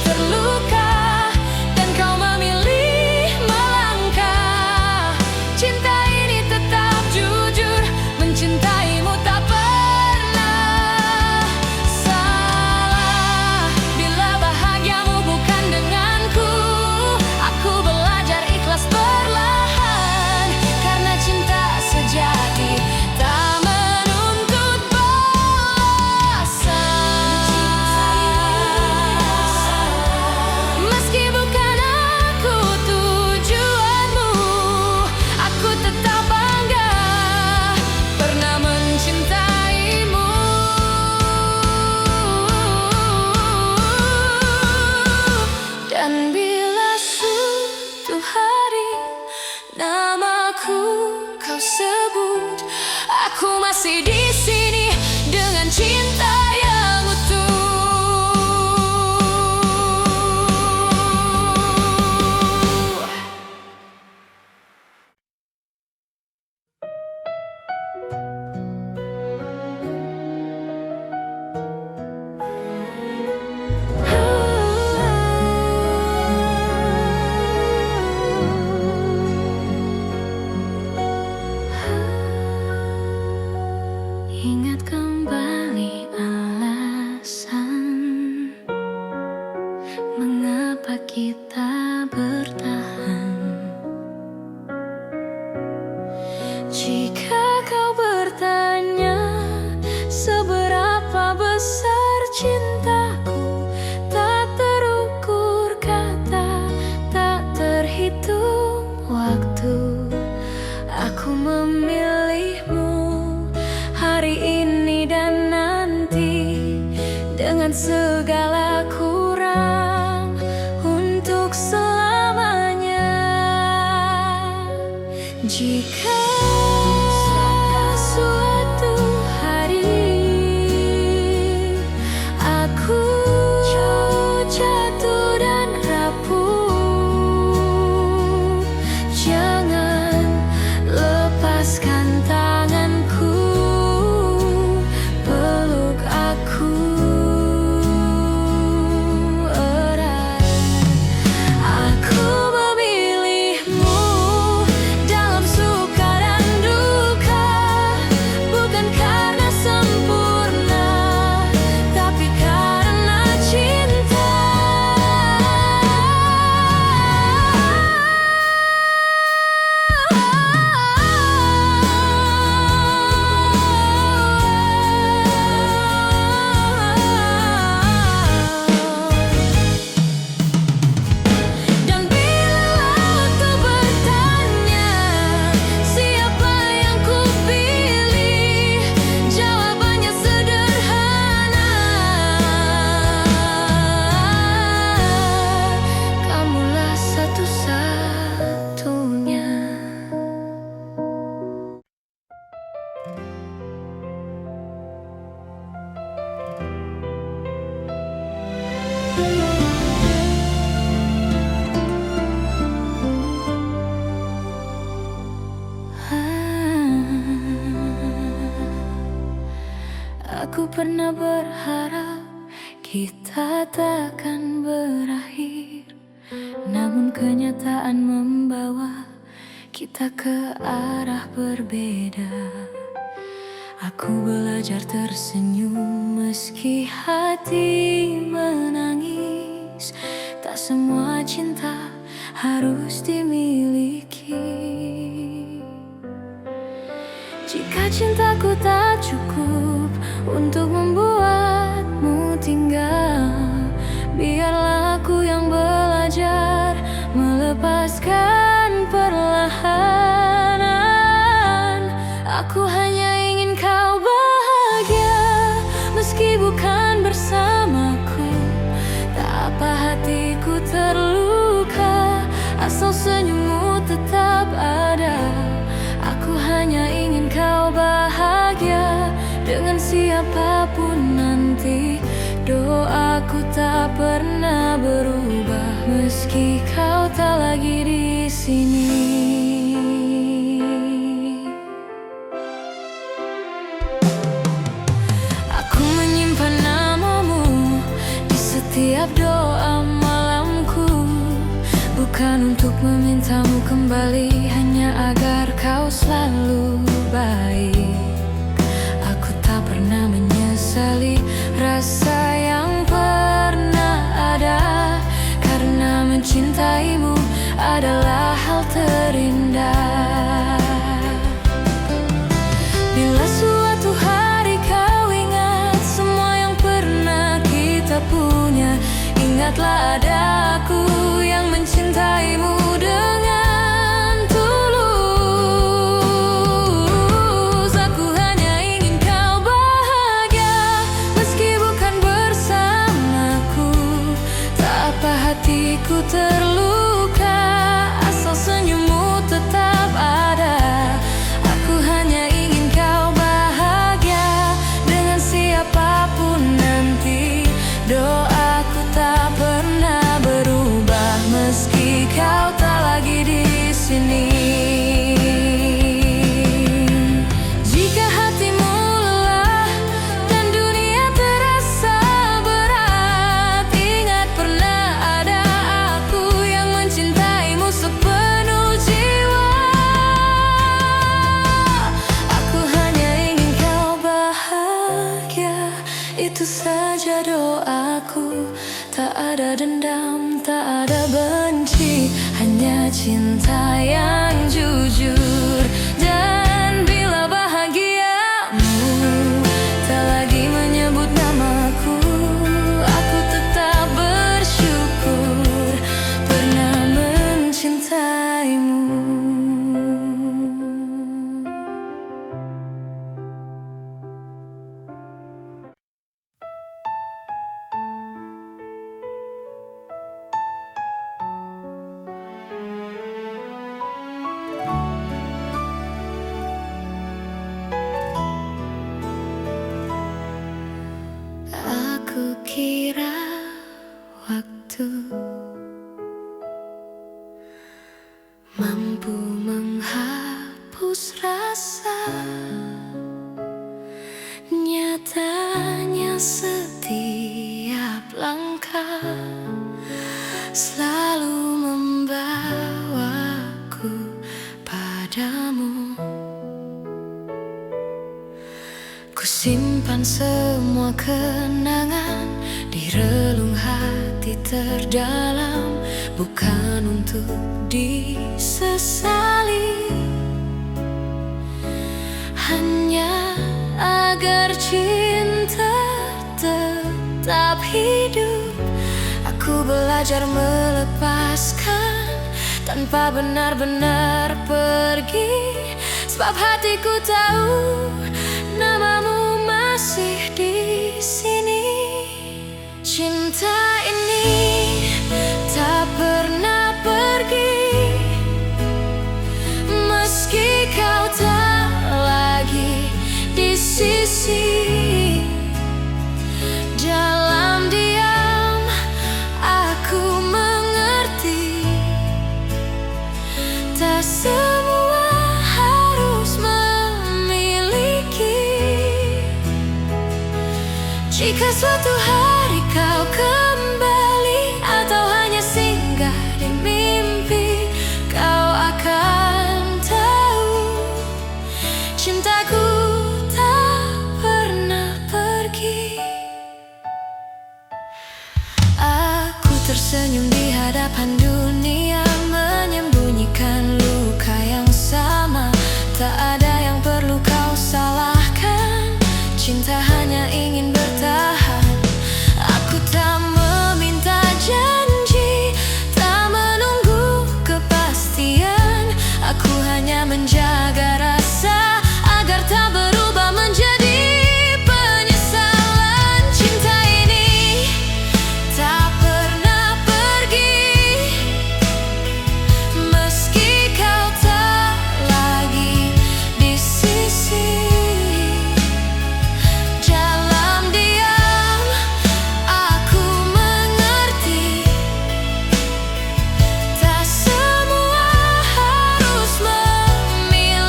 terluka dan kau memilih melangkah, cinta ini tetap jujur, mencintaimu tak pernah salah. Bila bahagiamu bukan denganku, aku belajar ikhlas perlahan, karena cinta sejati tak menuntut balasan. Meski bukan aku tujuanmu, aku tetap bangga pernah mencintaimu. Dan bila suatu hari namaku kau sebut, aku masih di sini dengan cinta yang utuh. Ingat kembali alasan mengapa kita bertahan. Jika kau bertanya seberapa besar cintaku, tak terukur kata, tak terhitung waktu. Aku memilihmu hari ini dan nanti, dengan segala kurang, untuk selamanya. Jika suatu hari aku jatuh dan rapuh, jangan lepaskan tanganku, peluk aku erat. Aku memilihmu dalam suka dan duka, bukan karena sempurna, tapi karena cinta. Dan bila waktu bertanya siapa yang kupilih, jawabannya sederhana: kamulah satu-satunya. Aku pernah berharap kita takkan berakhir, namun kenyataan membawa kita ke arah berbeda. Aku belajar tersenyum meski hati menangis. Tak semua cinta harus dimiliki. Jika cintaku tak cukup untuk membuatmu tinggal, biarlah aku yang belajar melepaskan perlahan. Aku hanya ingin kau bahagia, meski bukan bersamaku. Tak apa hatiku terluka, asal senyummu tetap ada. Aku hanya ingin kau bahagia dengan siapapun nanti. Doaku tak pernah berubah, meski kau tak lagi di sini. Aku menyimpan namamu di setiap doa malamku, bukan untuk memintamu kembali, hanya agar kau selalu baik. Aku tak pernah menyesali rasa yang pernah ada, karena mencintaimu adalah hal terindah. Bila suatu hari kau ingat semua yang pernah kita punya, ingatlah ada aku yang mencintaimu dengan tulus. Aku hanya ingin kau bahagia, meski bukan bersamaku. Tak apa hatiku terluka, asal senyummu tetap ada. Aku hanya ingin kau bahagia dengan siapapun nanti. Doaku tak pernah berubah, meski kau tak lagi di sini. Jika hatimu lelah dan dunia terasa berat, ingat pernah ada aku yang mencintaimu sepenuh jiwa. Aku hanya ingin kau bahagia, itu saja doaku. Tak ada dendam, tak ada benci, hanya cinta yang jujur. Dan bila bahagiamu tak lagi menyebut namaku, aku tetap bersyukur pernah mencintaimu. Aku kira waktu mampu menghapus rasa, nyatanya setiap langkah selalu membawaku padamu. Ku simpan semua kenangan di relung hati terdalam, bukan untuk disesali, hanya agar cinta tetap hidup. Aku belajar melepaskan tanpa benar-benar pergi, sebab hatiku tahu namamu masih di sini. Cinta ini tak pernah pergi, meski kau tak lagi di sisi. Dalam diam aku mengerti, tak semua harus memiliki. Jika suatu hari kau kembali atau hanya singgah di mimpi, kau akan tahu cintaku tak pernah pergi. Aku tersenyum di hadapan dunia, menyembunyikan luka yang sama. Tak ada yang perlu kau Cinta hanya ingin bertahan. Aku tak meminta janji, tak menunggu kepastian. Aku hanya menjaga rasa agar tak berubah menjadi penyesalan. Cinta ini tak pernah pergi, meski kau tak lagi di sisi. Dalam diam aku mengerti, tak semua harus memiliki.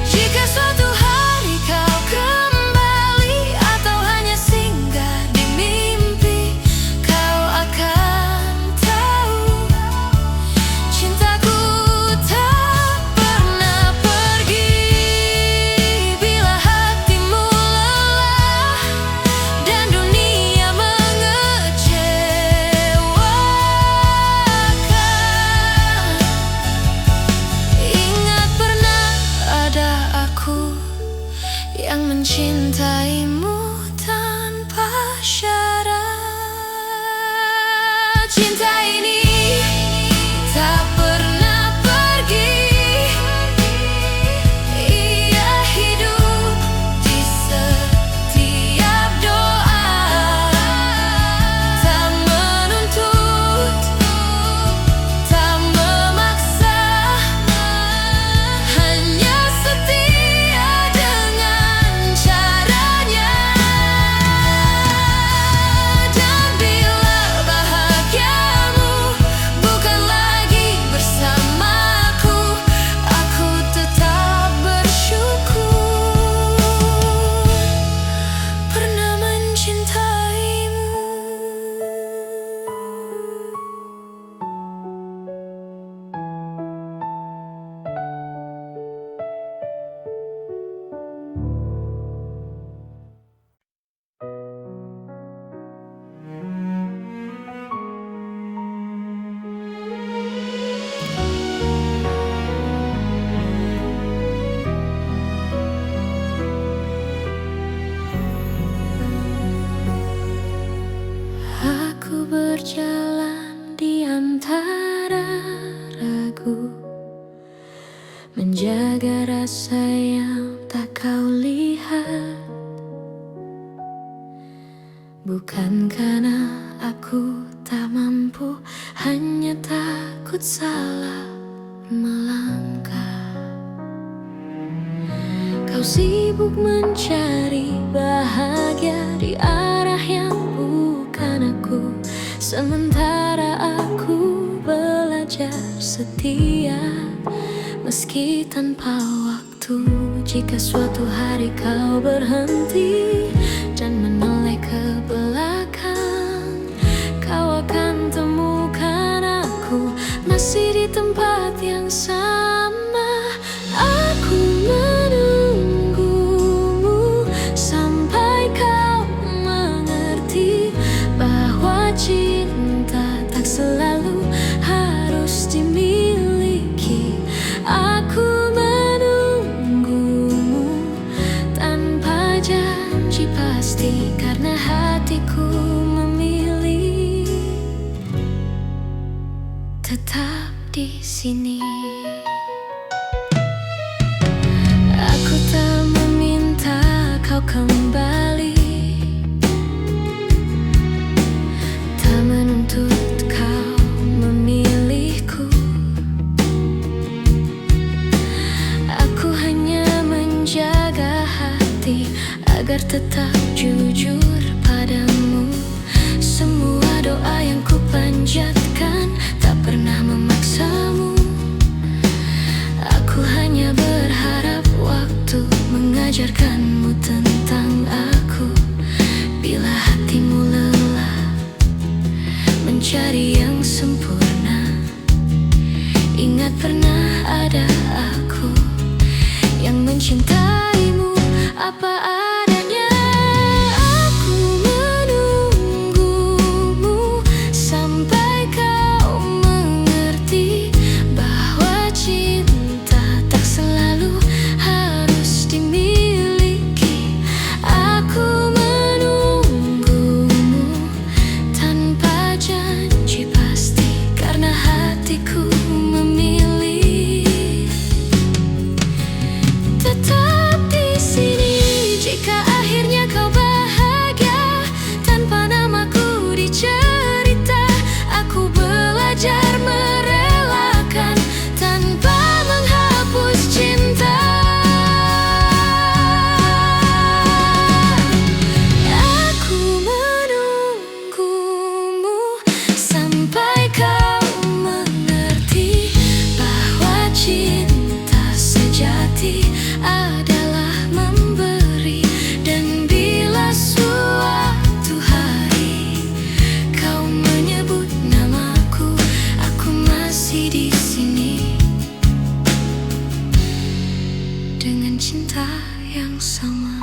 Jika suatu hari kau kembali atau hanya singgah di mimpi, kau akan tahu cintaku tak pernah pergi. Bila hatimu lelah dan dunia mengecewakan, ingat pernah ada aku yang mencintaimu tanpa syarat. Cinta ini tak pernah pergi, ia hidup di setiap doa. Tak menuntut, tak memaksa, hanya setia dengan caranya. Dan bila bahagiamu bukan lagi bersamaku, aku tetap bersyukur pernah mencintaimu. Aku berjalan di antara ragu, menjaga rasa yang tak kau lihat. Bukan karena aku tak mampu, hanya takut salah melangkah. Kau sibuk mencari bahagia di arah yang bukan aku, sementara aku belajar setia meski tanpa waktu. Jika suatu hari kau berhenti dan menoleh ke belakang, kau akan temukan aku masih di tempat yang sama. Aku menunggumu sampai kau mengerti bahwa cinta tak selalu harus dimiliki. Aku menunggumu tanpa janji pasti, karena hatiku memilih tetap di sini. Aku tak meminta kau kembali, tak menuntut kau memilihku. Aku hanya menjaga hati agar tetap jujur padamu. Semua doa yang ku panjatkan tak pernah memaksamu. Aku hanya berharap waktu mengajarkanmu tentang aku. Bila hatimu lelah mencari yang sempurna, ingat pernah ada aku yang mencintaimu apa adanya. Aku menunggumu sampai kau mengerti bahwa cinta tak selalu harus Cinta sejati adalah memberi, dan bila suatu hari kau menyebut namaku, aku masih di sini dengan cinta yang sama.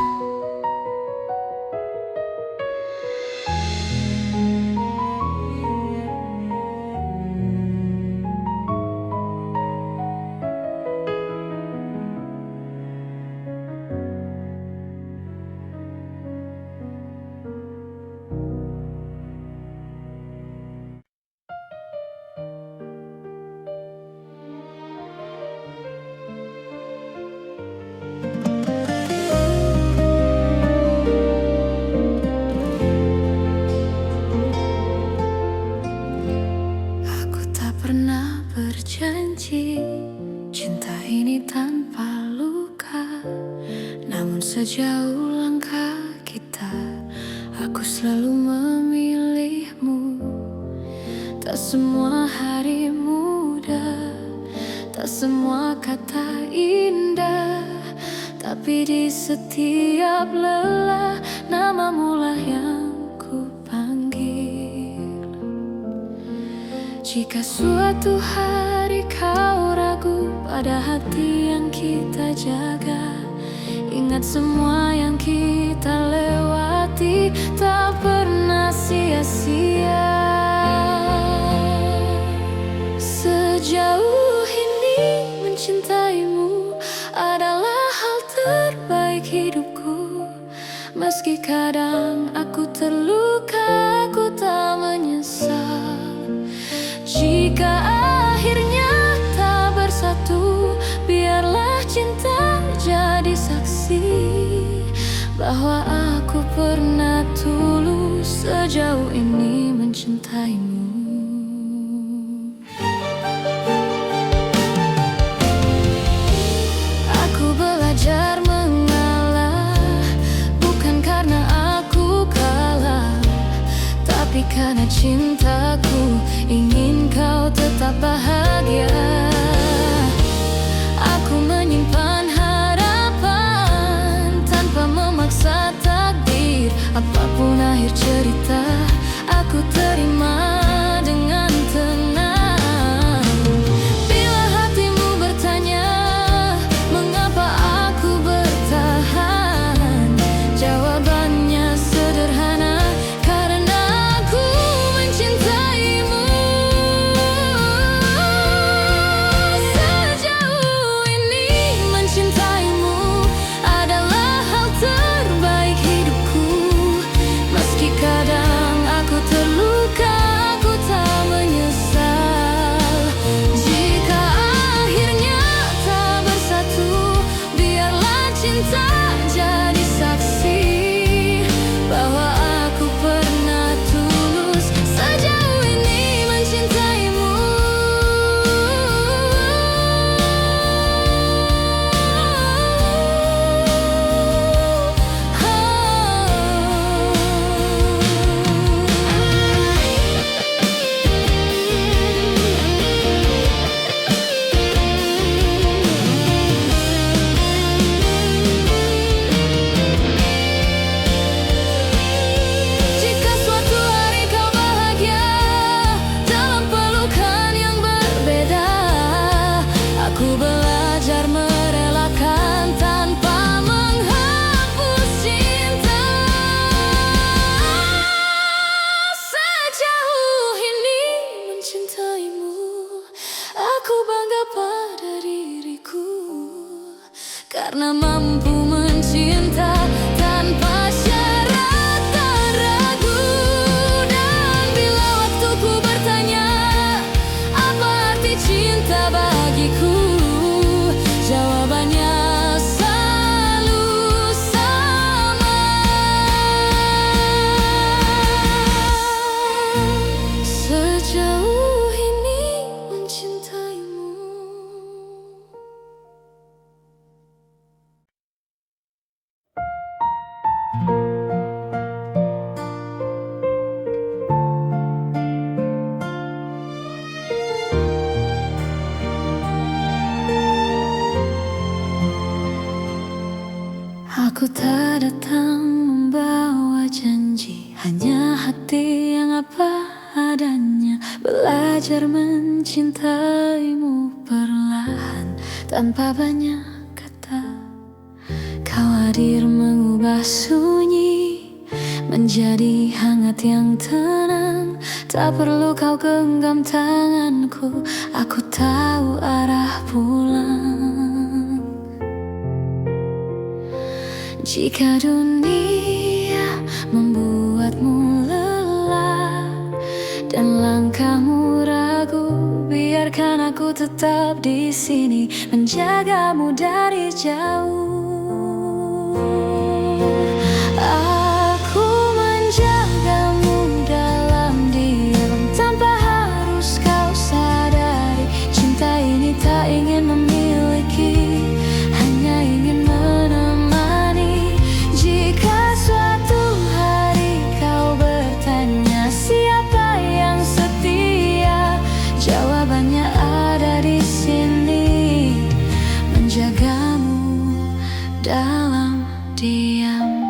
Pernah berjanji cinta ini tanpa luka, namun sejauh langkah kita, aku selalu memilihmu. Tak semua hari mudah, tak semua kata indah, tapi di setiap lelah namamulah yang ku panggil. Jika suatu hari kau ragu pada hati yang kita jaga, ingat semua yang kita lewati tak pernah sia-sia. Sejauh ini mencintaimu adalah hal terbaik hidupku. Meski kadang aku terluka, aku tak menyesal. Jika akhirnya tak bersatu, biarlah cinta jadi saksi bahwa aku pernah tulus sejauh ini mencintaimu. Aku belajar mengalah, bukan karena aku kalah, tapi karena cintaku ingin kau tetap bahagia. Aku menyimpan harapan tanpa memaksa takdir. Apapun akhir cerita, aku terima dengan tenang. Bila hatimu bertanya mengapa aku bertahan, jawabannya sederhana, karena aku mencintaimu. Sejauh ini mencintaimu adalah hal terbaik hidupku. Meski kadang aku terluka, aku tak menyesal. Jika akhirnya tak bersatu, biarlah cinta jadi saksi bahwa aku pernah tulus sejauh ini mencintaimu. Jika suatu hari kau bahagia dalam pelukan yang berbeda, aku belajar merelakan tanpa menghapus cinta. Sejauh ini mencintaimu, aku bangga pada diriku, karena mampu mencinta tanpa syarat dan ragu. Dan bila waktuku bertanya apa arti cinta bagiku, jawabannya selalu sama. Sejauh ini mencintaimu. Aku tak datang membawa janji, hanya hati yang apa adanya. Belajar mencintaimu perlahan tanpa banyak kata. Kau hadir mengubah sunyi menjadi hangat yang tenang. Tak perlu kau genggam tanganku, aku tahu arah pulang. Jika dunia membuatmu lelah dan langkahmu ragu, biarkan aku tetap di sini menjagamu dari jauh. Aku menjagamu dalam diam tanpa harus kau sadari. Cinta ini tak ingin memiliki, hanya ingin menemani. Jika suatu hari kau bertanya siapa yang setia, jawabannya ada di sini, menjagamu dalam diam.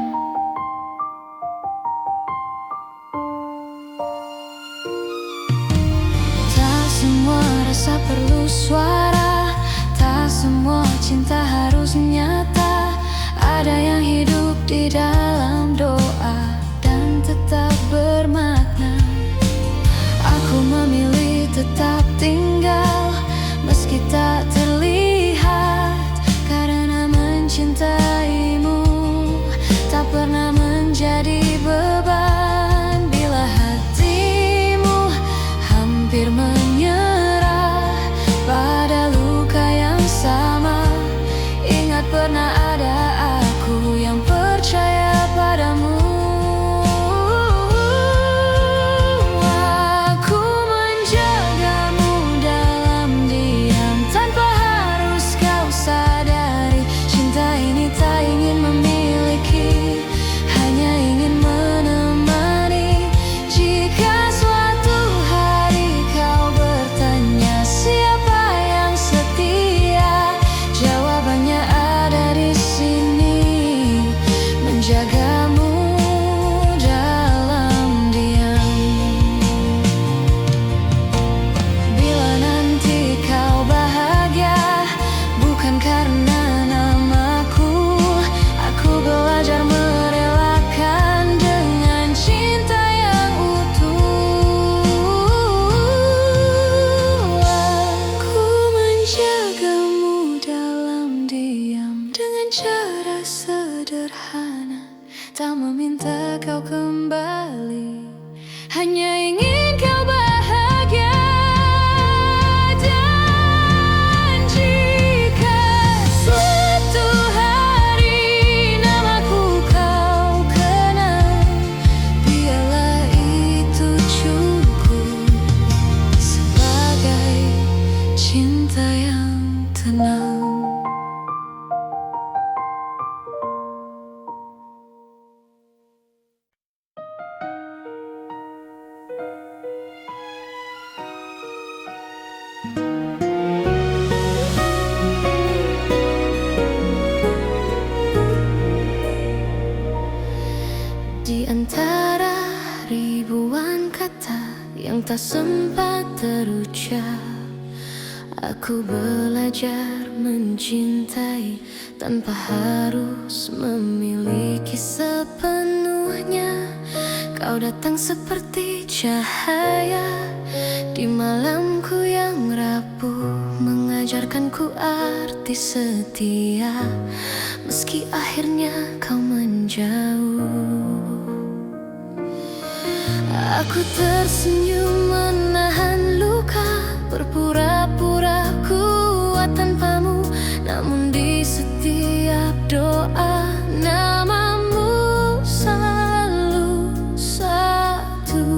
Tak semua rasa perlu suara, tak semua cinta harus nyata. Ada yang hidup di dalam doa dan tetap bermakna. Aku memilih tetap tinggal meski tak terlihat, karena mencintaimu tak pernah menjadi beban. Bila hatimu hampir menyerah pada luka yang sama, ingat pernah ada aku yang percaya padamu. Aku menjagamu dalam diam tanpa harus kau sadari. Cinta ini tak ingin memiliki, hanya ingin menemani. Jika suatu hari kau bertanya siapa yang setia, jawabannya ada di sini, menjagamu dalam diam. Bila nanti kau bahagia bukan karena namaku, aku belajar merelakan dengan cinta yang utuh. Aku menjagamu dalam diam dengan cara sederhana, tak meminta kau kembali, hanya ingin kau bahagia. Dan jika suatu hari namaku kau kenal, biarlah itu cukup sebagai cinta yang tenang. Di antara ribuan kata yang tak sempat terucap, aku belajar mencintai tanpa harus memiliki sepenuhnya. Kau datang seperti cahaya di malamku yang rapuh, mengajarkanku arti setia meski akhirnya kau menjauh. Aku tersenyum menahan luka, berpura-pura kuat tanpamu, namun di setiap doa namamu selalu satu.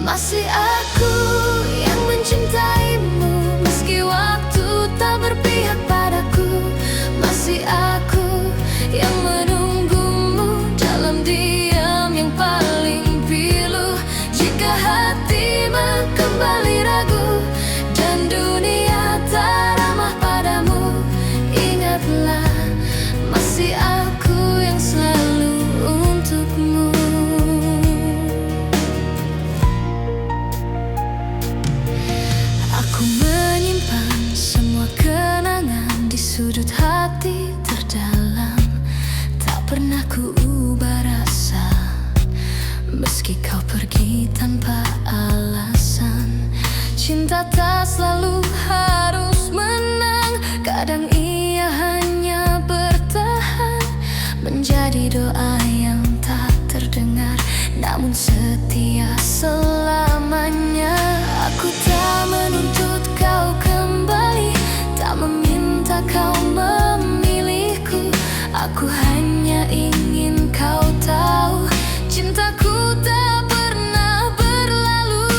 Masih aku yang mencintaimu meski waktu tak berpihak padaku. Masih aku yang menunggumu dalam diam yang paling pilu. Jika hatimu kembali ragu dan dunia tak ramah padamu, selalu harus menang. Kadang ia hanya bertahan, menjadi doa yang tak terdengar, namun setia selamanya. Aku tak menuntut kau kembali, tak meminta kau memilihku. Aku hanya ingin kau tahu, cintaku tak pernah berlalu.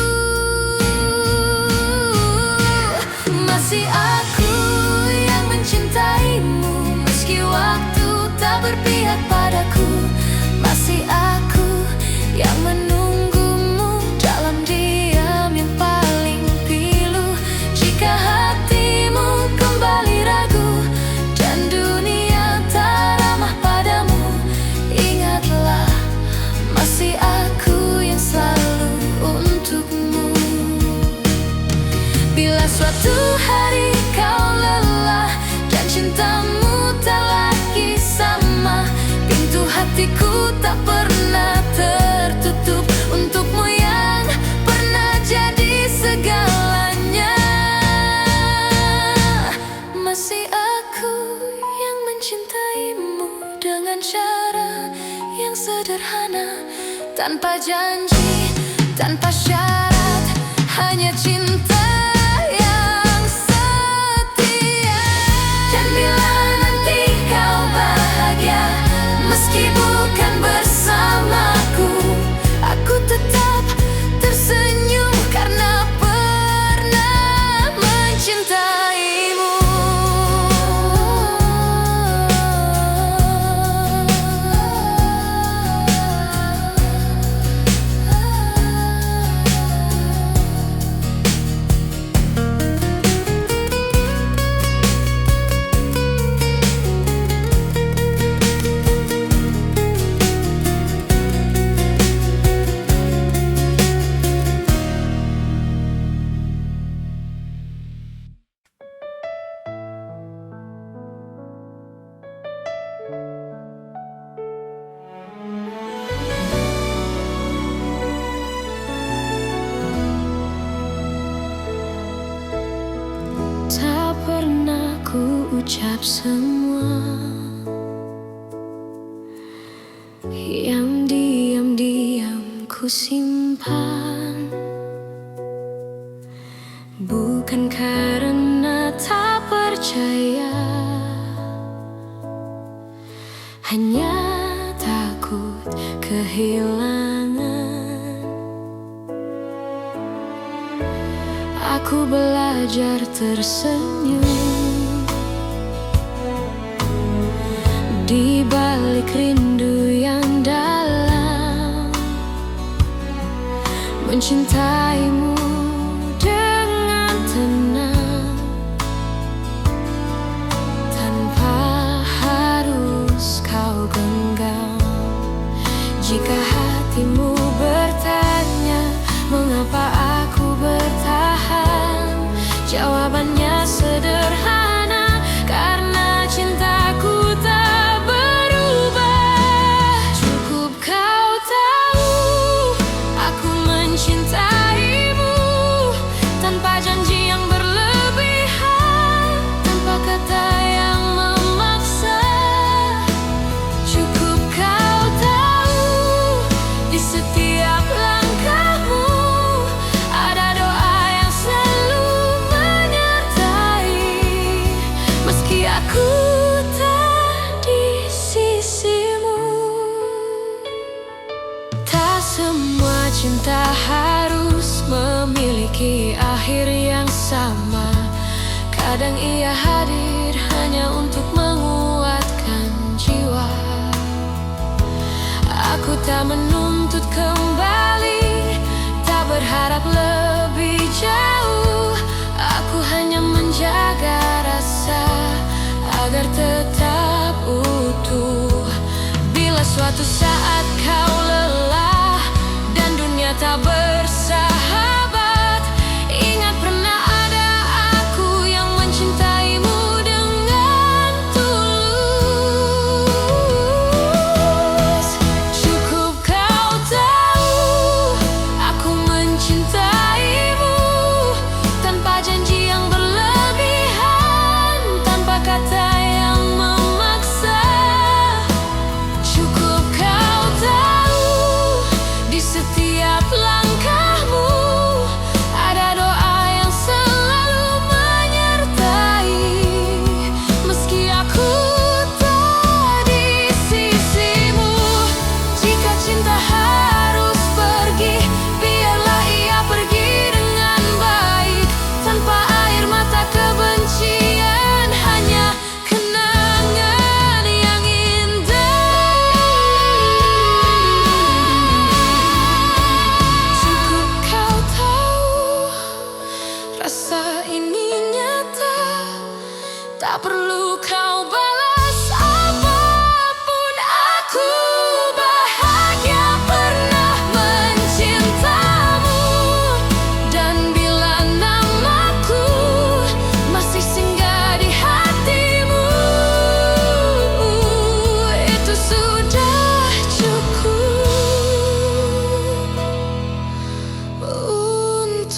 Masih aku yang mencintaimu, meski waktu tak berpihak padaku. Masih aku yang menunggumu dalam diam yang paling pilu. Jika hatimu kembali ragu dan dunia tak ramah padamu, ingatlah masih aku yang selalu untukmu. Bila suatu hari kau lelah dan cintamu tak lagi sama, pintu hatiku tak pernah tertutup untukmu yang pernah jadi segalanya. Masih aku yang mencintaimu dengan cara yang sederhana, tanpa janji, tanpa syarat, hanya cinta yang setia. Dan bila nanti kau bahagia, meski bukan bersamaku, aku tetap tersenyum karena pernah mencintaimu. Tak pernah ku ucap semua yang diam-diam ku simpan, bukan karena tak percaya, hanya takut kehilangan. Aku belajar tersenyum di balik rindu yang dalam, mencintaimu dengan tenang, tanpa harus kau genggam. Jika hatimu bertanya mengapa aku bertahan, jawabannya sederhana, karena cintaku tak berubah. Cukup kau tahu aku mencintaimu, tanpa janji yang berlebihan, tanpa kata yang memaksa. Cukup kau tahu di setiap langkahmu ada doa yang selalu menyertai, meski aku tak di sisimu. Tak semua cinta harus memiliki akhir yang sama. Kadang ia hadir hanya untuk menguatkan jiwa. Aku tak menuntut kembali, tak berharap lebih jauh. Aku hanya menjaga rasa agar tetap utuh. Bila suatu saat kau lelah dan dunia tak bersahabat, ingat pernah ada aku yang mencintaimu dengan tulus. Cukup kau tahu aku mencintaimu tanpa janji Tak perlu kau balas apapun, aku bahagia pernah mencintamu. Dan bila namaku masih singgah di hatimu, itu sudah cukup untukku.